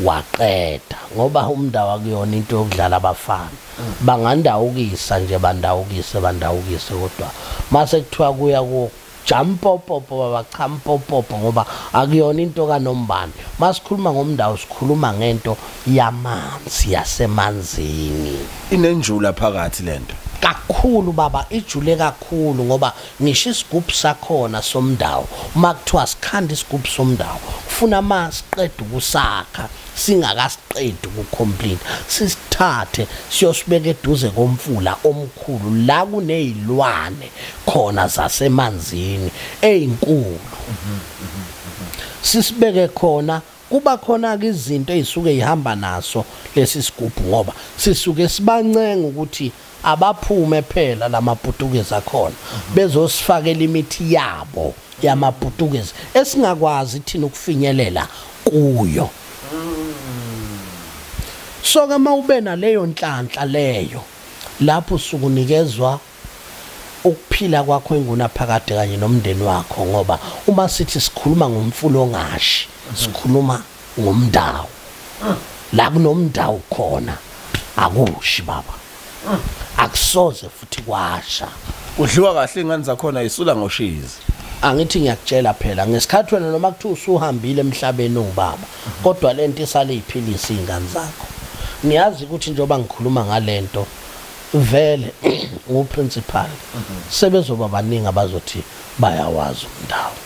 waqeda ngoba umndawo akuyona into yokudlala abafana bangandawukisa nje bandawukise kodwa mase kuthiwa kuya ku jampopopo babachampopopo ngoba akuyona into kaNombani masikhuluma ngomndawo sikhuluma ngento yamanzi yasemanzini inenjula phakathi lento kakhulu baba ijule kakhulu ngoba ngisho isigubhu sakhona somndawo makuthiwa sikhanda isigubhu somndawo kufuna masiqeda ukusakha singakasiqedi ukucomplete sisithathe siyosibeka eduze komfula omkhulu la kunezilwane khona zasemanzini ezinkulu sisibeke khona kuba khona ke izinto ezisuke ihamba naso lesi sigubhu ngoba sisuke sibancenga ukuthi abaphume phela lamaPutukezi akhona bezosifakela imithi yabo yamaPutukezi esingakwazi thina ukufinyelela kuyo so kama ube na leyo nhlanhla leyo lapho sukunikezwa ukuphila kwakho engunaphakade kanye nomndeni wakho ngoba uma sithi sikhuluma ngomfulo ongashi sikhuluma ngomndawo la kunomndawo khona akushi baba akusoze futhi kwasha udliwa kahle ingane zakhona isula ngoshizi angithi ngiyakutshela phela ngesikhathi wena noma kuthi usuhambile emhlabeni ongibaba kodwa lento isale iphilisa izingane zakho niyazi ukuthi njengoba ngikhuluma ngalento vele nguprincipal sebezoba baningi abazothi bayawazi umndawo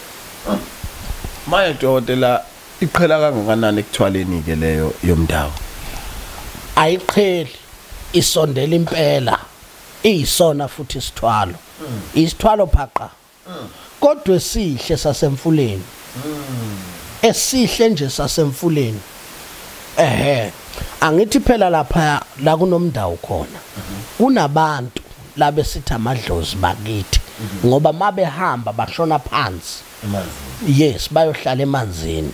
maye dokotela iqhela kangakanani ekuthwaleni ke leyo yomndawo ayiqheli isondela impela iyisona futhi isithwalo isithwalo phaqa kodwa esihle sasemfuleni esihle nje sasemfuleni angithi phela lapha la kunomndawo khona kunabantu labe sithi amadlozi bakithi ngoba mabehamba bashona phansi yes bayohlala emanzini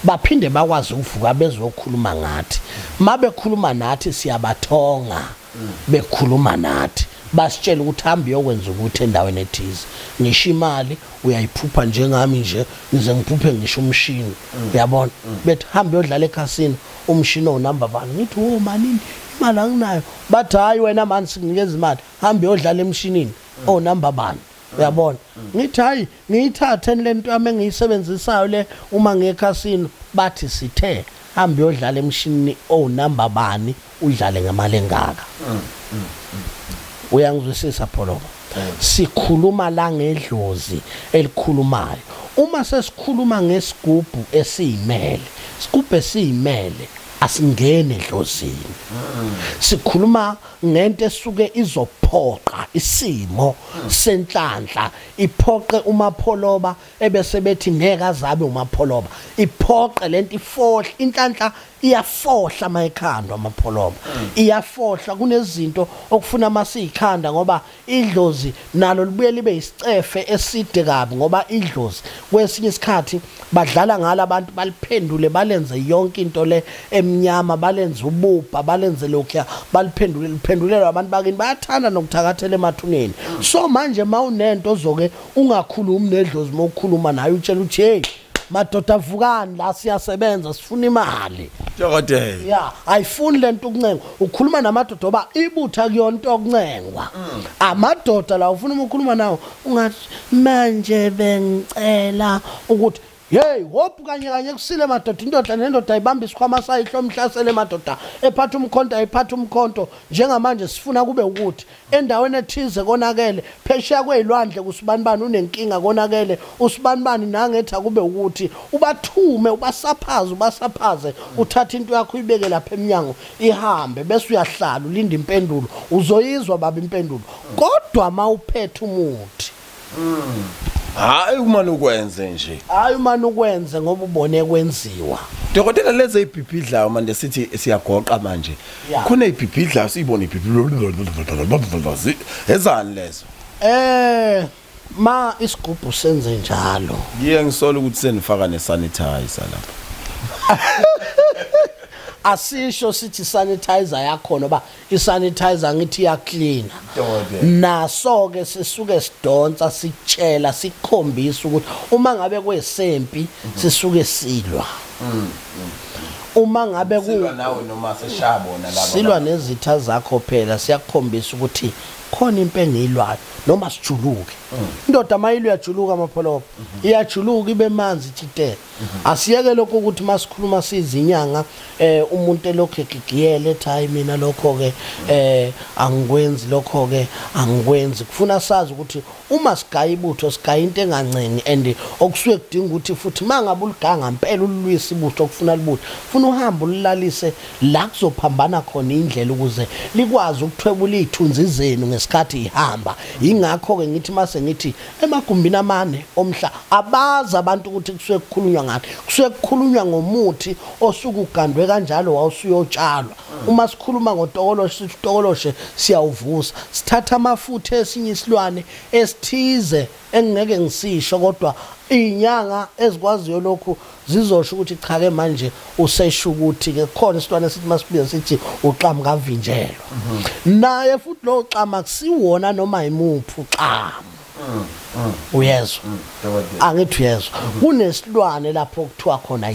baphinde bakwazi ukuvuka bezokhuluma ngathi mabekhuluma nathi siyabathonga bekhuluma nathi basitshela ukuthi hambe yokwenza ukuthi endaweni ethize ngisho imali uyayiphupha njengami nje ngize ngiphuphe ngisho umshini uyabona bethi hambe yodlala ekhasini umshini onumber 1 ngithi oh manini imali anginayo bathi hayi wena manje sikunikeza imali hambe yodlala emshinini onumber 1 uyabona ngithi hayi ngiyithathe lento yami engiyisebenzisayo le uma ngekhasini bathi sithe hambe yodlala emshinini onumber 1 udlale ngemali engaka uyangizwisisa pholoba sikhuluma la ngedlozi elikhulumayo uma sesikhuluma ngesigubhu esiyimele isigubhu asingene edlozini sikhuluma ngento esuke izopha iphoqa isimo senhlanhla iphoqe umapholoba ebese bethi ngeke azabe umapholoba iphoqe lento ifohla inhlanhla iyafohla mayikhanda amapholoba iyafohla kunezinto okufuna masiyikhanda ngoba idlozi nalo libuye libe isicefe eside kabi ngoba idlozi kwesinye isikhathi badlala ngala abantu baliphendule balenze yonke into le emnyama balenze ubupha balenze lokho liphendulelwa abantu bakini bayathanda nokuthakathela emathuneni so manje mawunento ozoke ungakhulumi nedlozi mokukhuluma naye utshela uthi hey madoda avukani la siyasebenza sifuna imali Dokotela yeah ayifuni lento ukuncengwa ukhuluma namadoda oba ibutha kuyonto okuncengwa amadoda la ufuna ukukhuluma nawo ungathi manje bengicela ukuthi hey hope kanye kusile madoda indoda nendoda ayibamba isikhwama sayihlo mhlasele madoda ephatha umkhonto njengamanje sifuna kube ukuthi endaweni ethize konakele phesheya kwezilwandle kusibanibani unenkinga konakele usibanibani nangetha kube ukuthi ubathume ubasaphaze uthatha into yakho uyibeke lapha eminyango ihambe bese uyahlala ulinda impendulo uzoyizwa baba impendulo kodwa mawuphethe umuthi hayi umani ukwenze nje hayi umani ukwenze ngoba ubone kwenziwa Dokotela leze ibhibhidlayo manje sithi siyagoqa manje khona ibhibhidlayo siyibona ibhibhidlayo ezani lezo ma isigubhu senze njalo ngiye ngisola ukuthi senifaka nesanitizer lapha asisho sithi sanitizer yakhona ba isanitizer ngithi ya clean naso ke sisuke sidonsa sitshela sikhombisa ukuthi uma ngabe kwesempi sisuke silwa uma ngabe silwa nawe noma seshabona laba silwa nezitha zakho phela siyakhombisa ukuthi khona impe engiyilwayo noma sijuluke indoda mayilo yajuluka amapholoba iyajuluka ibe manzi thithe asiyeke lokho ukuthi masikhuluma sizinyanga umuntu elokho egigiyele ethi mina lokho ke angikwenzi lokho ke angikwenzi kufuna sazi ukuthi uma sigaya ibutho sigaya into enganceni and okusuke kudinga ukuthi futhi mangabe uliganga impela ulwisa ibutho okufuna libutho funa uhambe ulilalise la kuzophambana khona indlela ukuze likwazi ukuthwebula izithunzi zenu ngesikhathi ihamba ingakho ke ngithi mase ngithi emagumbini amane omhla abaza abantu ukuthi kusuke kukhulunywa ngani kusuke kukhulunywa ngomuthi osuke ugandwe kanjalo wawusuyotshalwa uma sikhuluma ngotokoloshi siyawuvusa sithatha amafutha esinye isilwane esithize engeke ngisisho kodwa inyanga ezikwaziyo lokhu zizosho ukuthi cha ke manje usesho ukuthi ke khona isilwane sithi masibuye sithi uqhamu kavinjelwa naye futhi lo xama kusiwona noma imuphi uxhamu uyezwa angithi uyezwa kunesilwane lapho kuthiwa khona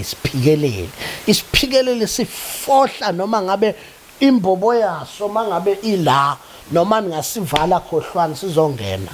isiphikelele sifohla noma ngabe imbobo yaso mangabe ila noma ngasivala khohlwane sizongena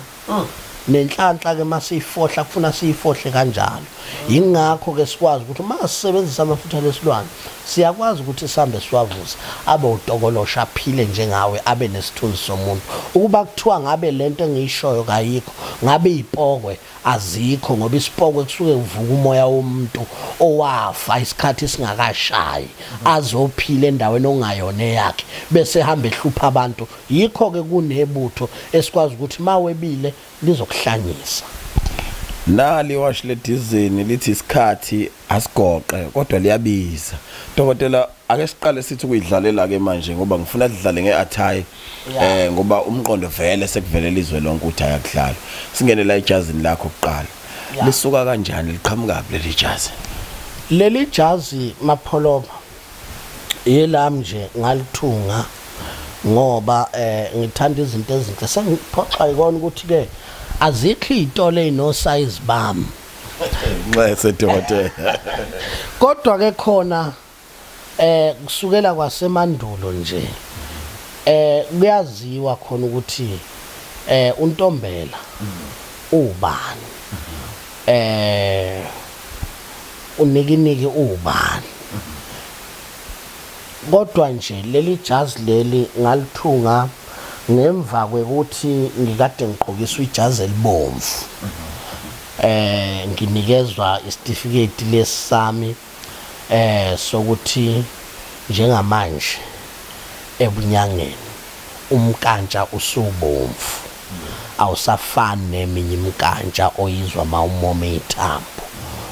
nenhlanhla ke masiyifohla kufuna siyifohle kanjalo ingakho ke sikwazi ukuthi masisebenzisa amafutha lesilwane siyakwazi ukuthi sihambe siwavuza abe utokolosha aphile njengawe abe nesithunzi somuntu ukuba kuthiwa ngabe lento engiyishoyo kayikho ngabe izipokwe azikho ngoba isipokwe kusuke kuvuka umoya womuntu owafa isikhathi singakashayi azophila endaweni ongayona yakhe bese hamba ehlupha abantu yikho ke kunebutho esikwazi ukuthi mawebile lizokuhlanyisa nali wash le dizini lithi isikhathi asigoqe kodwa liyabiza Dokotela ake siqale sithi kuyidlalela ke manje ngoba ngifuna sidlale ngeathayi ngoba umqondo vele sekuvelela izwe lonke uthi ayakudlala singene la ijazini lakho kuqala lisuka kanjani liqhamuka leli jazi leli jazi mapholoba yelami nje ngalithunga ngoba ngithanda izinto ezinhle sengiphoxa ikona ukuthi ke azikho izitolo ezino size bami nxa Dokotela kodwa ke khona kusukela kwasemandulo nje kuyaziwa khona ukuthi uNtombela ubani unikiniki ubani kodwa nje leli jazi leli ngalithunga ngemva kwekuthi ngikade ngiqhokisa ijazi elibomvu nginikezwa isitifiketi lesami sokuthi njengamanje ebunyangeni umkantsha usubomvu awusafani neminye imkantsha oyizwa mawumoma ithambo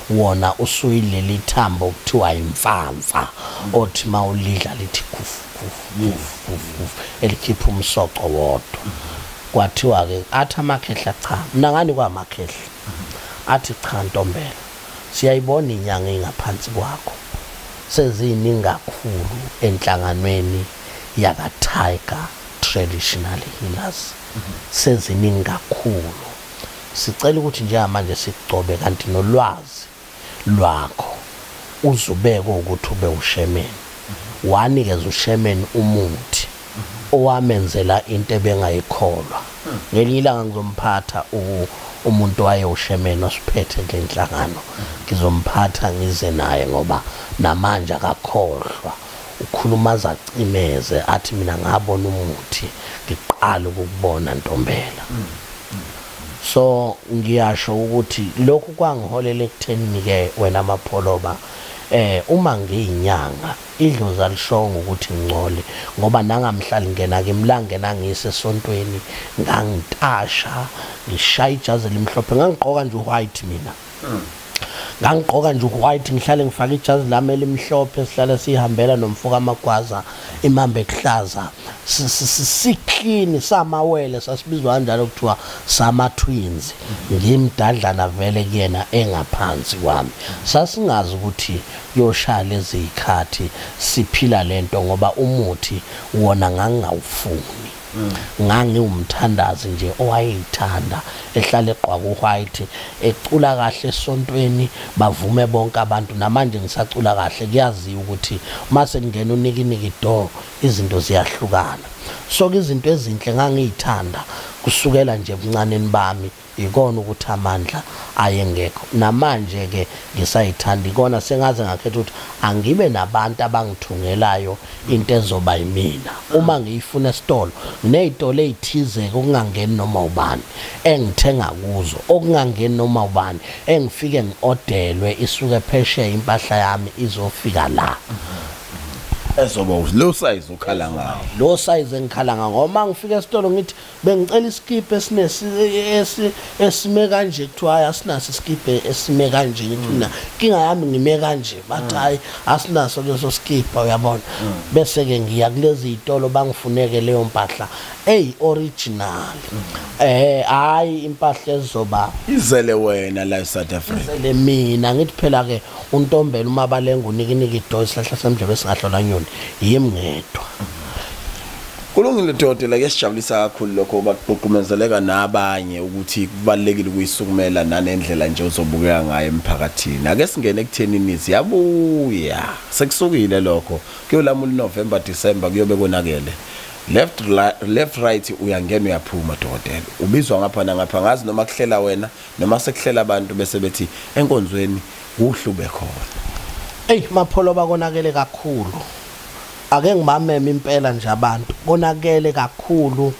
wona usuyileli thambo kuthiwa imfamfa othi mawulidla lithi kufu elikhipha umsoco wodwa kwathiwa ke athi amakhehla cha mina ngani kwamakhehla athi cha Ntombela siyayibona inyanga engaphansi kwakho seziningi kakhulu enhlanganweni yaka Tiger Traditional Healers seziningi kakhulu sicela ukuthi nje manje sigcobe kanti nolwazi lwakho uzubeke ukuthi ube ushemeni wanikeza ushemeni umuthi owamenzela into ebengayikholwa ngelinye ilanga ngizomphatha umuntu waye ushemeni osiphethe ngenhlangano ngizomphatha ngize naye ngoba namanje akakhohlwa ukhuluma zacimeze athi mina ngabona umuthi ngiqala ukubona Ntombela so ngiyasho ukuthi lokhu kwangiholela ekutheni ke wena amapholoba uma ngiyinyanga idlozi alishonga ukuthi ngicole ngoba nangamhlali ngena ke mlangena ngise esontweni ngangitasha ngishaya ijazi elimhlophe ngangigqoka nje white mina ngangigqoka nje white ngihlale ngifaka ijazi lami elimhlophe sihlala sihambela nomfuka amagwaza imambe ehlaza siclean samawele sasibizwa kanjalo kuthiwa sama twins ngimdadlana vele kuyena engaphansi kwami sasingazi ukuthi yoshaya ezikhathi siphila lento ngoba umuthi wona ngangawufuni ngangiwumthandazi nje owayithanda ehlale eqhwa white ecula kahle esontweni bavume bonke abantu namanje ngisacula kahle kuyaziwa ukuthi mase ngene unikiniki door izinto ziyahlukana so izinto ezinhle ngangiyithanda kusukela nje ebuncaneni bami ikona ukuthi amandla ayengekho namanje ke ngisayithanda ikona sengaze ngakhetha ukuthi angibe nabantu abangithungelayo into ezoba yimina uma ngiyifuna esitolo nezitolo ezithize okungangeni noma ubani engithenga kuzo okungangeni noma ubani engifike ngiodelwe isuke phesheya impahla yami izofika la ezoba lo size ukhala ngayo lo size engikhala ngayo ngoma ngifika esitolo ngithi bengicela iskipe esime kanje kuthiwa asinaso iskipe esime kanje ngithi mina inkinga yami ngime kanje bathi hayi asinaso leso skipe uyabona bese ke ngiya kulezi izitolo bangifuneke leyo mpahla original hayi impahla ezoba izele wena la eSouth Africa izele mina ngithi phela ke uNtombela uma balenga unikiniki door isihlahla samjebe singahlola nyoni yimi ngedwa kulungile Dokotela ke sijabulisa kakhulu lokho baququmezeleka nabanye ukuthi kubalekile ukuyisukumela nanendlela nje uzobukeka ngayo emphakathini ake singene ekuthenini siyabuya sekusukile lokho kuyolamula November December kuyobe konakele left right uyangena uyaphuma Dokotela ubizwa ngapha nangapha ngazi noma kuhlela wena noma sekuhlela abantu bese bethi enkonzweni uhlube khona mapholoba konakele kakhulu ake ngibameme impela nje abantu konakele kakhulu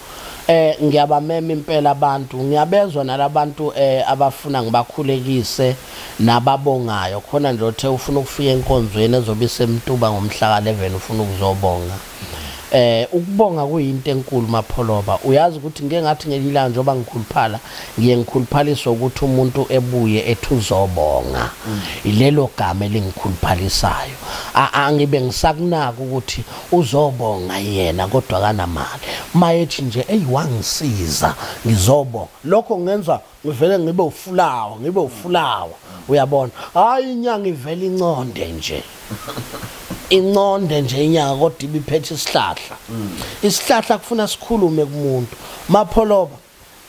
ngiyabamema impela abantu ngiyabezwa nalabantu abafuna ngibakhulekise nababongayo khona nje othe ufuna ukufika enkonzweni ezobe isemtuba ngomhla ka11 ufuna ukuzobonga ukubonga kuyinto enkulu mapholoba uyazi ukuthi ngeke ngathi ngelilanga njoba ngikhuluphala ngiye ngikhuluphaliswa ukuthi umuntu ebuye ethuzobonga ilelo gama elingikhuluphalisayo angibe ngisakunaka ukuthi uzobonga yena kodwa kanamali mayethi nje wangisiza ngizobonga lokho ngenza ngivele ngibe ufulawa uyabona hayi inyanga ivela inconde nje inconde nje inyanga kodwa ibiphethe isihlahla isihlahla kufuna sikhulume kumuntu mapholoba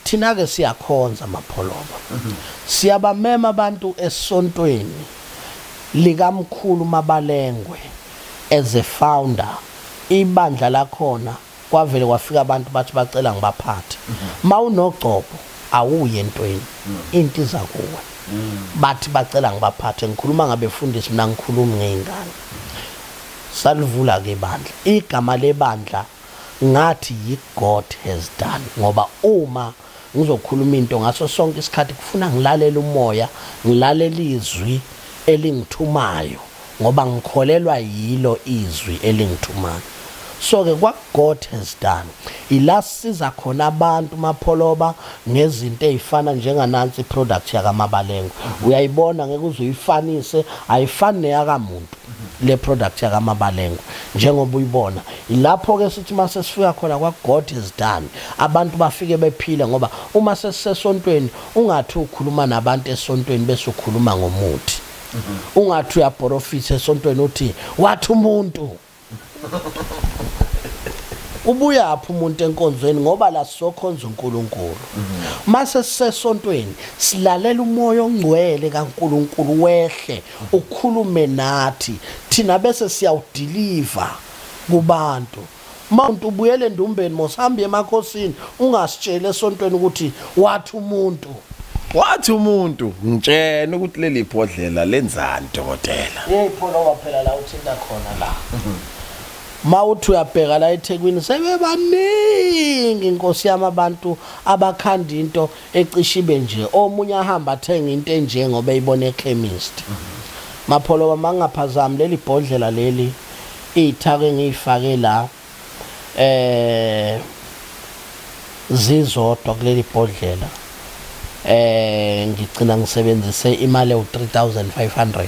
thina ke siyakhonza mapholoba siyabamema abantu esontweni likamkhulu Mabalengwe as a founder ibandla lakhona kwavele kwafika abantu bathi bacela ngibaphathe mawunogcobo awuye entweni into iza kuwe bathi bacela ngibaphathe ngikhuluma ngabefundisi mina ngikhuluma ngeingane salivula ke ibandla igama lebandla ngathi God has done ngoba uma ngizokhuluma into ngaso sonke isikhathi kufuna ngilalela umoya ngilalela izwi elingithumayo ngoba ngikholelwa yilo izwi elingithumayo so ke what God has done ila siza khona abantu mapholoba ngezinto ezifana njenganansi product yakamabalengo uyayibona ngeke uzoyifanise ayifani neyakamuntu le product yakamabalengo njengoba uyibona ilapho ke sithi mase sifika khona kwa God has done abantu bafike bephile ngoba uma sesontweni ungathi ukhuluma nabantu esontweni bese ukhuluma ngomuthi ungathi uyaprofit esontweni uthi wathi umuntu ubuya apha umuntu enkonzweni ngoba la sokhonza uNkulunkulu mase sisesontweni silalela umoya ongcwele kaNkulunkulu wehle ukhulume nathi thina bese siyawudeliver kubantu mawuntu ubuyele endumbeni mosihambe emakhosini ungasitshele esontweni ukuthi wathi umuntu ngitshena ukuthi leli bhodlela lenzani dokotela pholo waphela la uthinta khona la mawuthi uyabheka la eThekwini sebebaningi inkosi yami abantu abakhanda into ecishibe nje omunye ahamba athenga into enje ngoba eyibona echemist mapholo mangaphazami leli bhodlela leli ithake ngiyifake la zizodwa kuleli bhodlela ngicina ngisebenzise imali ewu3500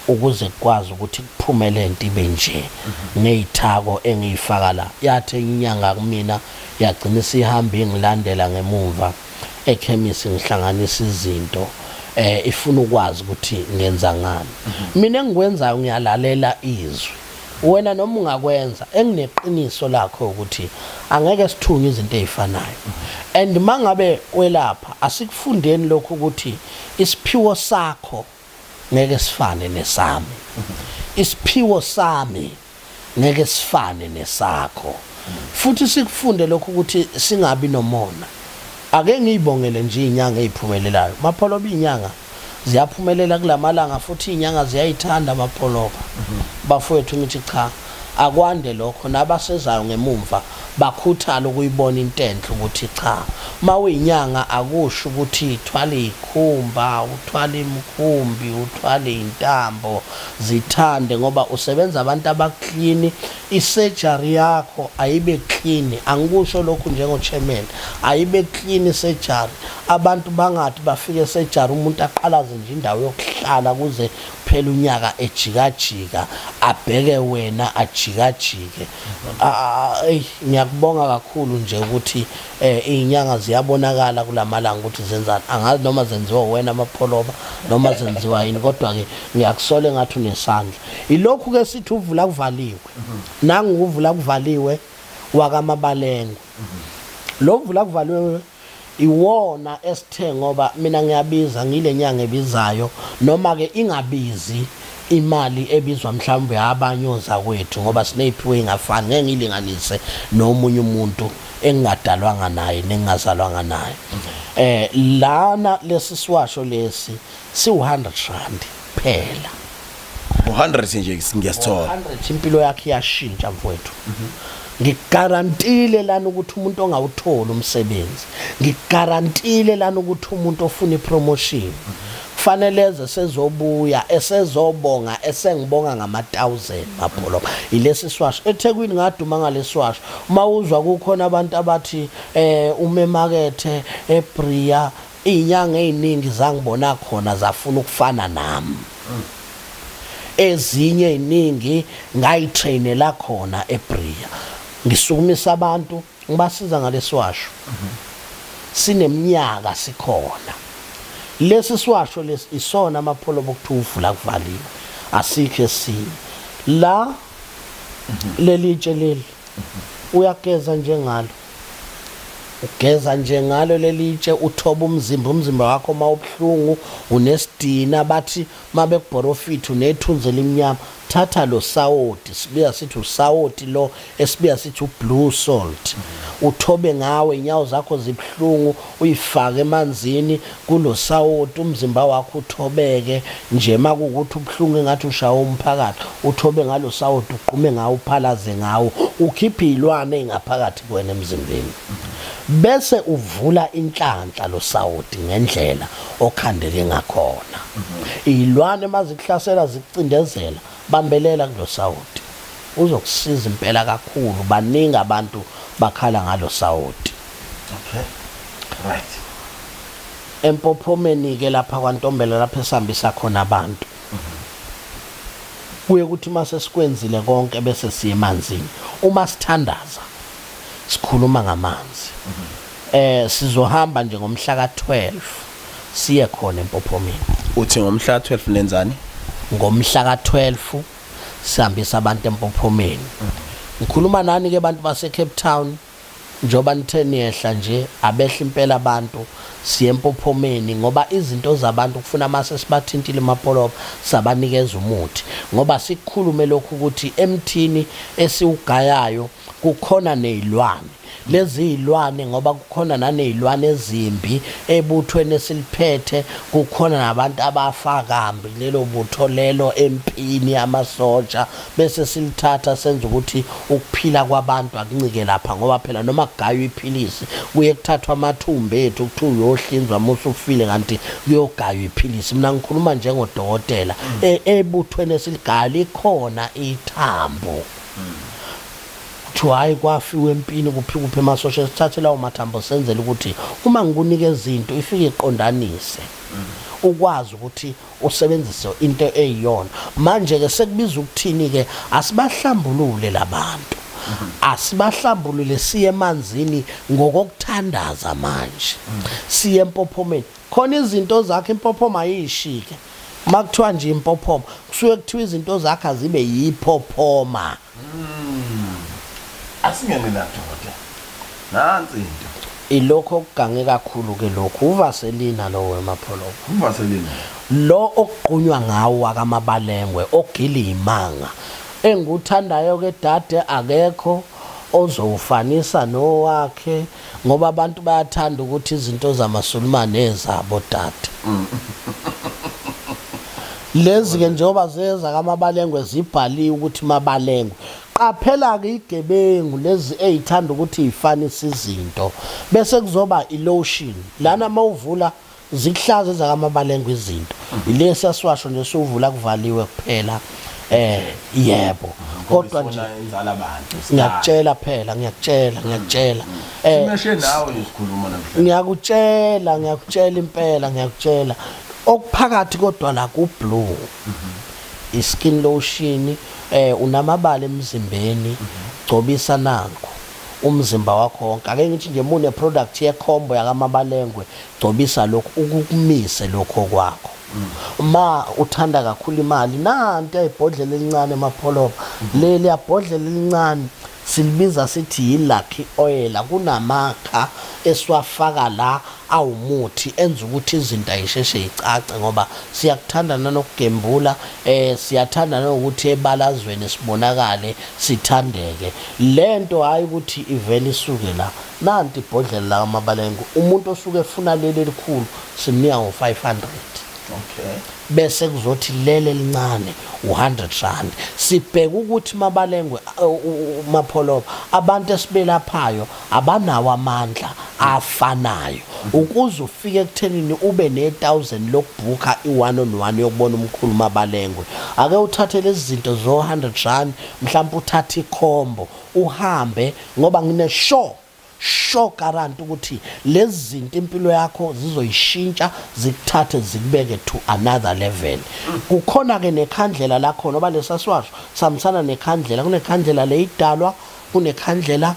ukuze kwazi ukuthi kuphumele into ibe nje ngeyithako engiyifaka la yathe inyanga kumina yagcina sihamba ingilandela ngemuva ekhemisi ngihlanganisa izinto ifuna ukwazi ukuthi ngenza ngani mina engikwenzayo ngiyalalela izwi wena noma ungakwenza engineqiniso lakho ukuthi angeke sithunge izinto ezifanayo and mangabe welapha asikufundeni lokho ukuthi isiphiwo sakho ngeke sifane nesami isiphiwo sami ngeke sifane nesakho futhi sikufunde lokho ukuthi singabi nomona ake ngiyibongele nje inyanga eziphumelelayo mapholoba inyanga ziyaphumelela kulamalanga futhi inyanga ziyayithanda mapholoba bafowethu ngithi cha akwande lokho nabasezayo ngemumva bakhuthala ukuyibona into enhle ukuthi cha mawinyanga akusho ukuthi ithwale ikhumba uthwale imkhumbi uthwale intambo zithande ngoba usebenza abantu abaclean isurgery yakho ayibe clean angikusho lokho njengo chairman ayibe clean surgery abantu bangathi bafike surgery umuntu aqalaze nje indawo yokuhlala kuze phela unyaka ejikajika abheke wena ajikajike ngiyakubonga kakhulu nje ukuthi izinyanga ziyabonakala kulamalanga ukuthi zenzani angazi noma zenziwa wena amapholoba noma zenziwa yini kodwa ke ngiyakusole ngathi unesandla ilokhu ke sithi uvula kuvaliwe nangu uvula kuvaliwe wakamabalengo lo vula kuvaliwe iwona esithe ngoba mina ngiyabiza ngile nyanga ebizayo noma ke ingabizi imali ebizwa mhlawumbe abanyoza kwethu ngoba sineyiphiwe ingafani ngeke ngilinganise nomunye umuntu engadalwanga naye nengazalwanga naye lana lesiswasho lesi si100 rand phela 100 nje ngiyasithola 100 impilo yakhe yashintsha mfowethu ngigarantile lana ukuthi umuntu ongawuthola umsebenzi ngigarantile lana ukuthi umuntu ofuna ipromotion kufanele sezobuya esezobonga esengibonga ngama1000 mapholo ilesi swasho eThekwini ngaduma ngaleswasho mawuzwa kukhona abantu abathi umemakethe eBria inyanga eziningi zangibona khona zafuna ukufana nami ezinye iningi ngayitrainela khona eBria ngisukumisa abantu ngibasiza ngaleswasho sineminyaka sikhona lesi swasho lesi isona amapholo bokuthuvula kuvaliwe asikho esinye la lelitshe leli uyageza njengalo ugeza njengalo lelitshe uthoba umzimba wakho mawubuhlungu unesidina bathi mabe kuborofit unethunze limnyama thatha lo sawoti sibiya sithi usawoti lo esibiya sithi ublue salt uthobe ngawe inyawo zakho zibhlungu uyifake emanzini kulo sawoti umzimba wakho uthobeke nje makukuthi ubhlungu engathi ushawa umphakathi uthobe ngalo sawoti uqume ngawo uphalaze ngawo ukhipha izilwane engaphakathi kwena emzimbeni bese uvula inhlanhla lo sawoti ngendlela okhandele ngakhona izilwane mazikuhlasela zikucindezela bambelela kulo sawoti uzokusiza impela kakhulu baningi abantu bakhala ngalo sawoti. Okay, right. Empophomeni ke lapha kwaNtombela lapha esihambisa khona abantu kuye ukuthi mase sikwenzile konke bese siye emanzini. Uma sithandaza sikhuluma ngamanzi. Sizohamba nje ngomhla ka12 siye khona empophomeni. Uthi ngomhla 12 nenzani? Ngomhla ka12 sihambisa abantu empophomeni. Ngikhuluma nani ke abantu base Cape Town njoba nitheni yehla nje abehla impela abantu siye empophomeni ngoba izinto zabantu kufuna mase sibathintile emapolopha sabanikeza umuthi ngoba sikhulume lokhu ukuthi emthini esiugayayo kukhona nezilwane. Lezi izilwane ngoba kukhona nanezilwane ezimbi ebuthweni esiliphethe kukhona nabantu abafa kambi lelo butho lelo empini amasoja bese silithatha senza ukuthi ukuphila kwabantu akuncike lapha ngoba phela noma kugaywa iphilisi kuye kuthathwa amathumbe ethu kuthiwa uyohlinzwa musu ufile kanti kuyogaywa iphilisi. Mina ngikhuluma njengodokotela ebuthweni esiligaya likhona ithambo hayi kwafiwe empini kuphi emasosha sithathe lawo mathambo senzele ukuthi uma ngikunika izinto ifike iqondanise ukwazi ukuthi usebenzise into eyiyona. Manje ke sekubiza ukuthini ke asibahlambulule labantu asibahlambulule siye emanzini ngokokuthandaza manje siye empophomeni khona izinto zakhe impophoma ayishike makuthiwa nje impophoma kusuke kuthiwa izinto zakhe azibe yiphophoma. Asingene la Dokotela. Nansi into. Ilokho okugange kakhulu ke lokho uvaselina lo wemapolopha. Uvaselina. Lo okuqunywa ngawo akamabalengwe ogila imanga. Enguthandayo ke dade akekho ozowufanisa nowakhe ngoba abantu bayathanda ukuthi izinto zamaSulumane ezabo dade. Lezi ke njoba zeza kamabalengwe zibhaliwe ukuthi mabalengwe. Qaphela ke igebengu lezi ezithanda ukuthi ifanisa izinto bese kuzoba ilotion lana mawuvula zikuhlaza zakamabalengwe izinto ilesi asiwasho nje suvula kuvaliwe kuphela yebo kodwa nje inzala abantu ngiyakutshela phela ngiyakutshela simeshe nawe isikhuluma namhlanje ngiyakutshela impela ngiyakutshela okuphakathi kodwa la ku blue iskin lotion unamabala emzimbeni gcobisa nanku umzimba wakho wonke ake ngithi nje mune product ye combo yakamabalengwe gcobisa lokho ukukumise lokho kwakho. Ma uthanda kakhulu imali nanti ayibhodlela elincane emapolopha leli yabhodlela elincane silibiza sithi yilucky oil kunamakha esiwafaka la awumuthi enza ukuthi izinto ayisheshe icace ngoba siyakuthanda nanokugembula siyathanda nokuthi ebalazweni sibonakale sithandeke lento hayi ukuthi ivele isuke la nanti ibhodlela la amabalengwe umuntu osuke efuna leli likhulu simnika ngo500. Okay. Bese kuzothi lele lincane u100 rand sibheka ukuthi mabalengwe mapolopha abantu esibelaphayo abanawo amandla afanayo ukuze ufike ekuthenini ube ne1000 lokubhuka i1-on-1 yokubona umkhulu mabalengwe ake uthathe lezi zinto zo100 rand mhlawumbe uthathe ikhombo uhambe ngoba ngine sure guarantee ukuthi lezi zinto impilo yakho zizoyishintsha zikuthathe zikubeke to another level. Kukhona ke nekhandlela la khona oba lesasiwasho samsana nekhandlela kunekhandlela leyidalwa kunekhandlela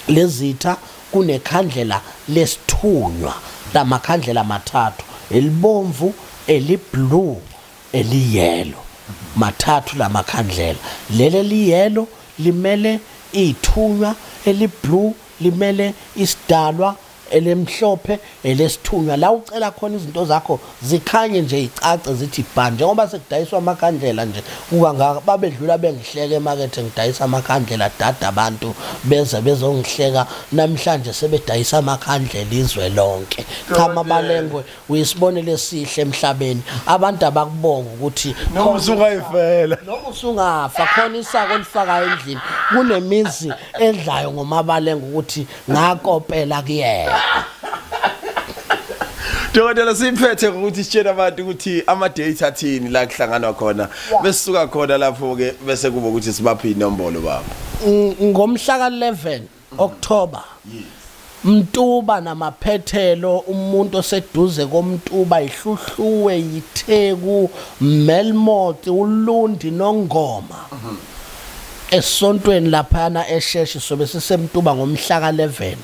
lezitha kunekhandlela lesithunywa lamakhandlela mathathu elibomvu eliblue eliyellow mathathu lamakhandlela lele liyellow limele ithunywa eliblue limele isidalwa elemhlophe elesithunywa la ucela khona izinto zakho zikhanye nje icace zithi bhanje ngoba sekudayiswa amakhandlela nje kuba ngababedlula bengihleke emarket ngidayisa amakhandlela dada abantu beze bezongihleka namhlanje sebedayisa amakhandlela izwe lonke chama balengwe uyisibonele sihle emhlabeni abantu abakubonga ukuthi noma usungayifela noma usungafa khona isako lifaka endlini kunemizi edlayo ngomabalengwe ukuthi ngakopela kuyena Dokotela siphethe ukuthi sitshela abantu ukuthi ama date athini la kuhlanganwa khona besisuka khona lapho ke bese kuba ukuthi sibaphe inombolo baba. Ngomhla ka11 October. Mtuba namaphethelo umuntu oseduze komtuba ihluhluwe yitheku Melmot uLundi noNgoma. Esontweni laphana esheshe sobe sisemtuba ngomhla ka11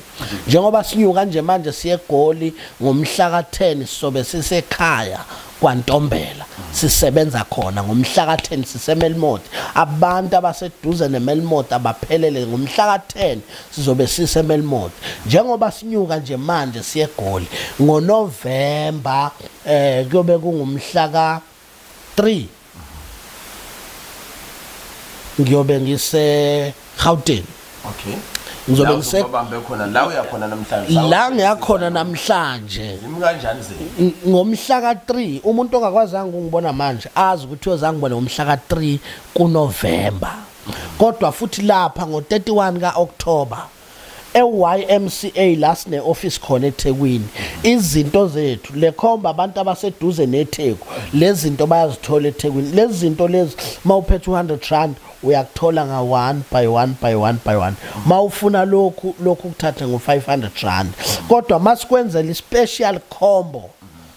njengoba sinyuka nje manje siye eGoli ngomhla ka10 sobe sisekhaya kwaNtombela sisebenza khona ngomhla ka10 siseMelmot abantu abaseduze neMelmot abaphelele ngomhla ka10 sizobe siseMelmot njengoba sinyuka nje manje siye eGoli ngoNovember kuyobe kungumhla ka3 ngiyobe ngise Gauteng. Okay. Ngizobe ngise bambe khona la uyakhona namhlanje. La ngiyakhona namhlanje. Yimi kanjani ze? Ngomhla ka3 umuntu ongakwazanga ungibona manje azi ukuthi uzangibona ngomhla ka3 kuNovember. Kodwa futhi lapha ngo31 kaOctober eYMCA last ne office khona eThekwini izinto zethu lekhomba abantu abaseduze neTheku lezi zinto bayazithola eThekwini lezi zinto lezi mawuphethe 200 rand uyakuthola nga 1 by 1 by 1 by 1 mawufuna lokhu kuthatha ngo500 rand kodwa masikwenzela ispecial combo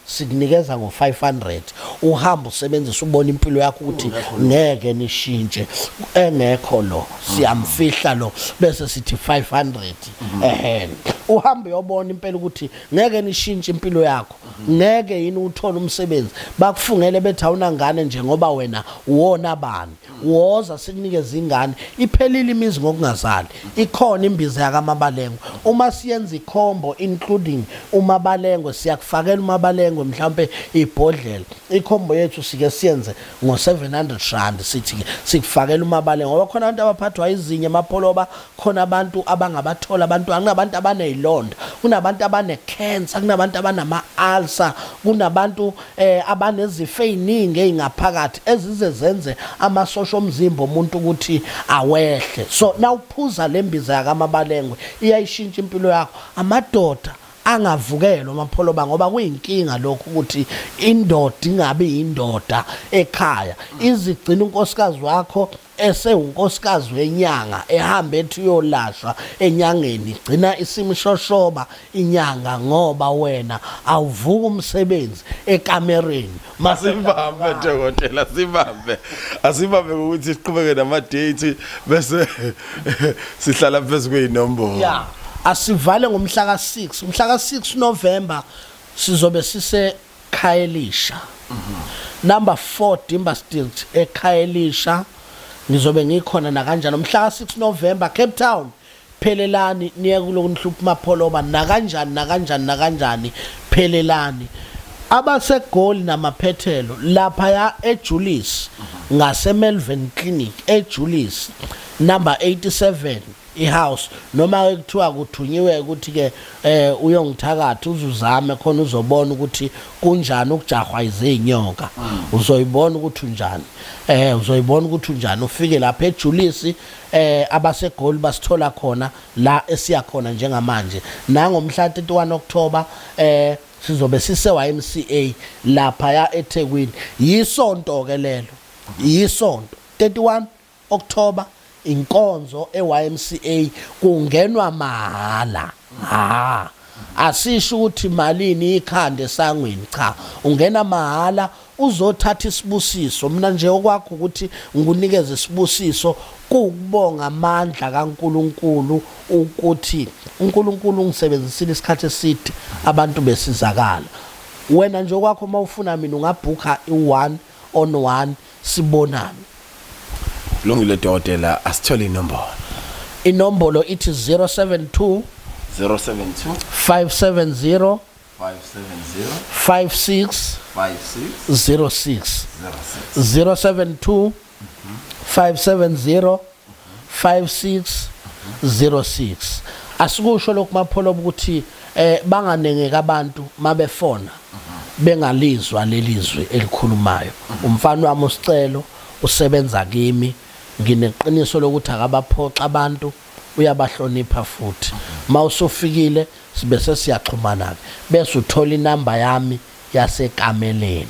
sikunikeza ngo500 uhamba usebenzisa ubona impilo yakho ukuthi ngeke nishintshe engekho lo siyamfihla lo bese sithi 500 uhambe uyobona impela ukuthi ngeke nishintshe impilo yakho ngeke yini uthola umsebenzi bakufungele bethi awunangane njengoba wena uwona bani woza sikunikeza ingane iphelile imizi ngokungazali ikhona imbiza yakamabalengwe uma siyenza ikhombo including umabalengwe siyakufakela umabalengwe mhlambe ibhodlela ikhombo yethu sike siyenze ngo700 rand sithi sikufakela umabalengwe ngoba khona abantu abaphathwa izinye emapholoba khona abantu abangabathola abantu akunabantu abanezilonda kunabantu abane cancer kunabantu abanama ulcer kunabantu abanezifo eziningi engaphakathi ezize zenze amasosha omzimba omuntu ukuthi awehle so nawuphuza lembiza yakamabalengwe iyayishintsha impilo yakho amadoda angavukelwa amapholoba ngoba kuyinkinga lokho ukuthi indoda ingabe indoda ekhaya izigcina unkosikazi wakho esewunkosikazi wenyanga ehambe ethi uyolashwa enyangeni igcina isimshoshoba inyanga ngoba wena awuvuka umsebenzi ekamereni masibambe dokotela asibambe ukuthi siqhubeke nama date bese sihlala phezulu kwezinombolo yeah asivale ngomhla ka6 November sizobe sise Khayelisha number 4 Dimba Street eKhayelisha ngizobe ngikhona na kanjani umhla ka6 November Cape Town phelelani niye kulokunhlupha mapholoba na kanjani phelelani abaseGoli namaphethelo lapha ya eJulius ngase Melvin Clinic eJulius number 87 ihouse noma ekuthiwa kuthunyiwe ukuthi ke uyongithakatha uzuzame khona uzobona ukuthi kunjani ukujahwa izinyoka uzoyibona ukuthi unjani uzoyibona ukuthi unjani ufike lapha eJulius abaseGoli basithola khona la esiya khona njengamanje nangomhla 31 October sizobe siseYMCA lapha ya eThekwini yisonto ke lelo yisonto 31 October inkonzo eYMCA kungenwa mahala asisho ukuthi malini ikhande sangweni cha ungena mahala uzothatha isibusiso mina nje okwakho ukuthi ngikunikeze isibusiso ukubonga amandla kaNkuluNkulu ukuthi uNkulunkulu ngisebenzisile isikhathi eside abantu besizakala wena nje okwakho mawufuna mina ungabhuka i1 on 1 sibonana Lungile dokotela asithole inombolo ithi 072 072 570 56 06 072 570 5606 asikusho lokhu mapholoba ukuthi banganengeka abantu mabefona bengalizwa lelizwe elikhulumayo umfana wami usicelo usebenza kimi ngineqiniso lokuthi akabaphoxa abantu uyabahlonipha futhi mawusofikile sibe sesiyaxhumana ke bese uthola inamba yami yasekameleni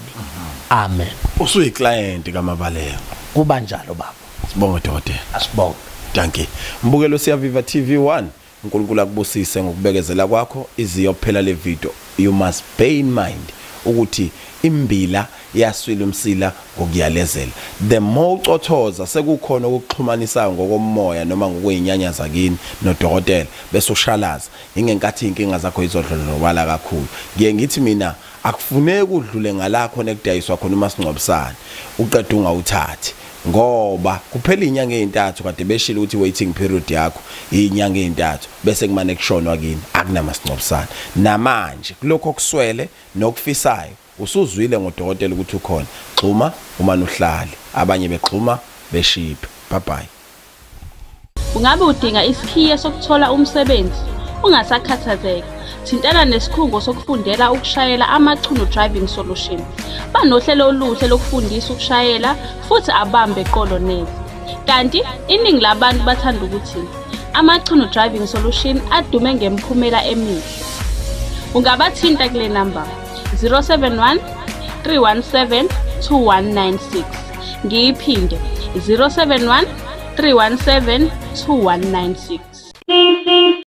amen usuyi client kaMabaleka kuba njalo baba sibonge dokotela asibonge thank you mbukelo siyaviva TV1 uNkulunkulu akubusise ngokubekezela kwakho iziyophela le video you must bear in mind ukuthi imbila yaswila umsila ngokuyalezela the more ucothoza sekukhona ukuxhumanisa ngokomoya noma ngokwezinyanya zakini nodokotela bese ushalaza ingenkathi inkinga zakho izodlondlobala kakhulu ngiye ngithi mina akufuneki udlule ngalakho nekudayiswa khona umasingcwabisane uqeda ungawuthathi ngoba kuphela inyanga ezintathu kade beshila ukuthi waiting period yakho inyanga ezintathu bese kumane kushonwa kini akunamasingcwabisane namanje kulokho okuswele nokufisayo usuzwile ngodokotela ukuthi ukhona xhuma umane uhlale abanye bexhuma beshiphe bye bye ungabe udinga isikhiye sokuthola umsebenzi ungasakhathazeki thintana nesikhungo sokufundela ukushayela amachuno driving solution banohlelo oluhle lokufundisa ukushayela futhi abambe eqolo nezi kanti iningi labantu bathanda ukuthi amachuno driving solution adume ngemphumela emihle ungabathinta kule number 071 317 2196 ngiyiphinde 071 317 2196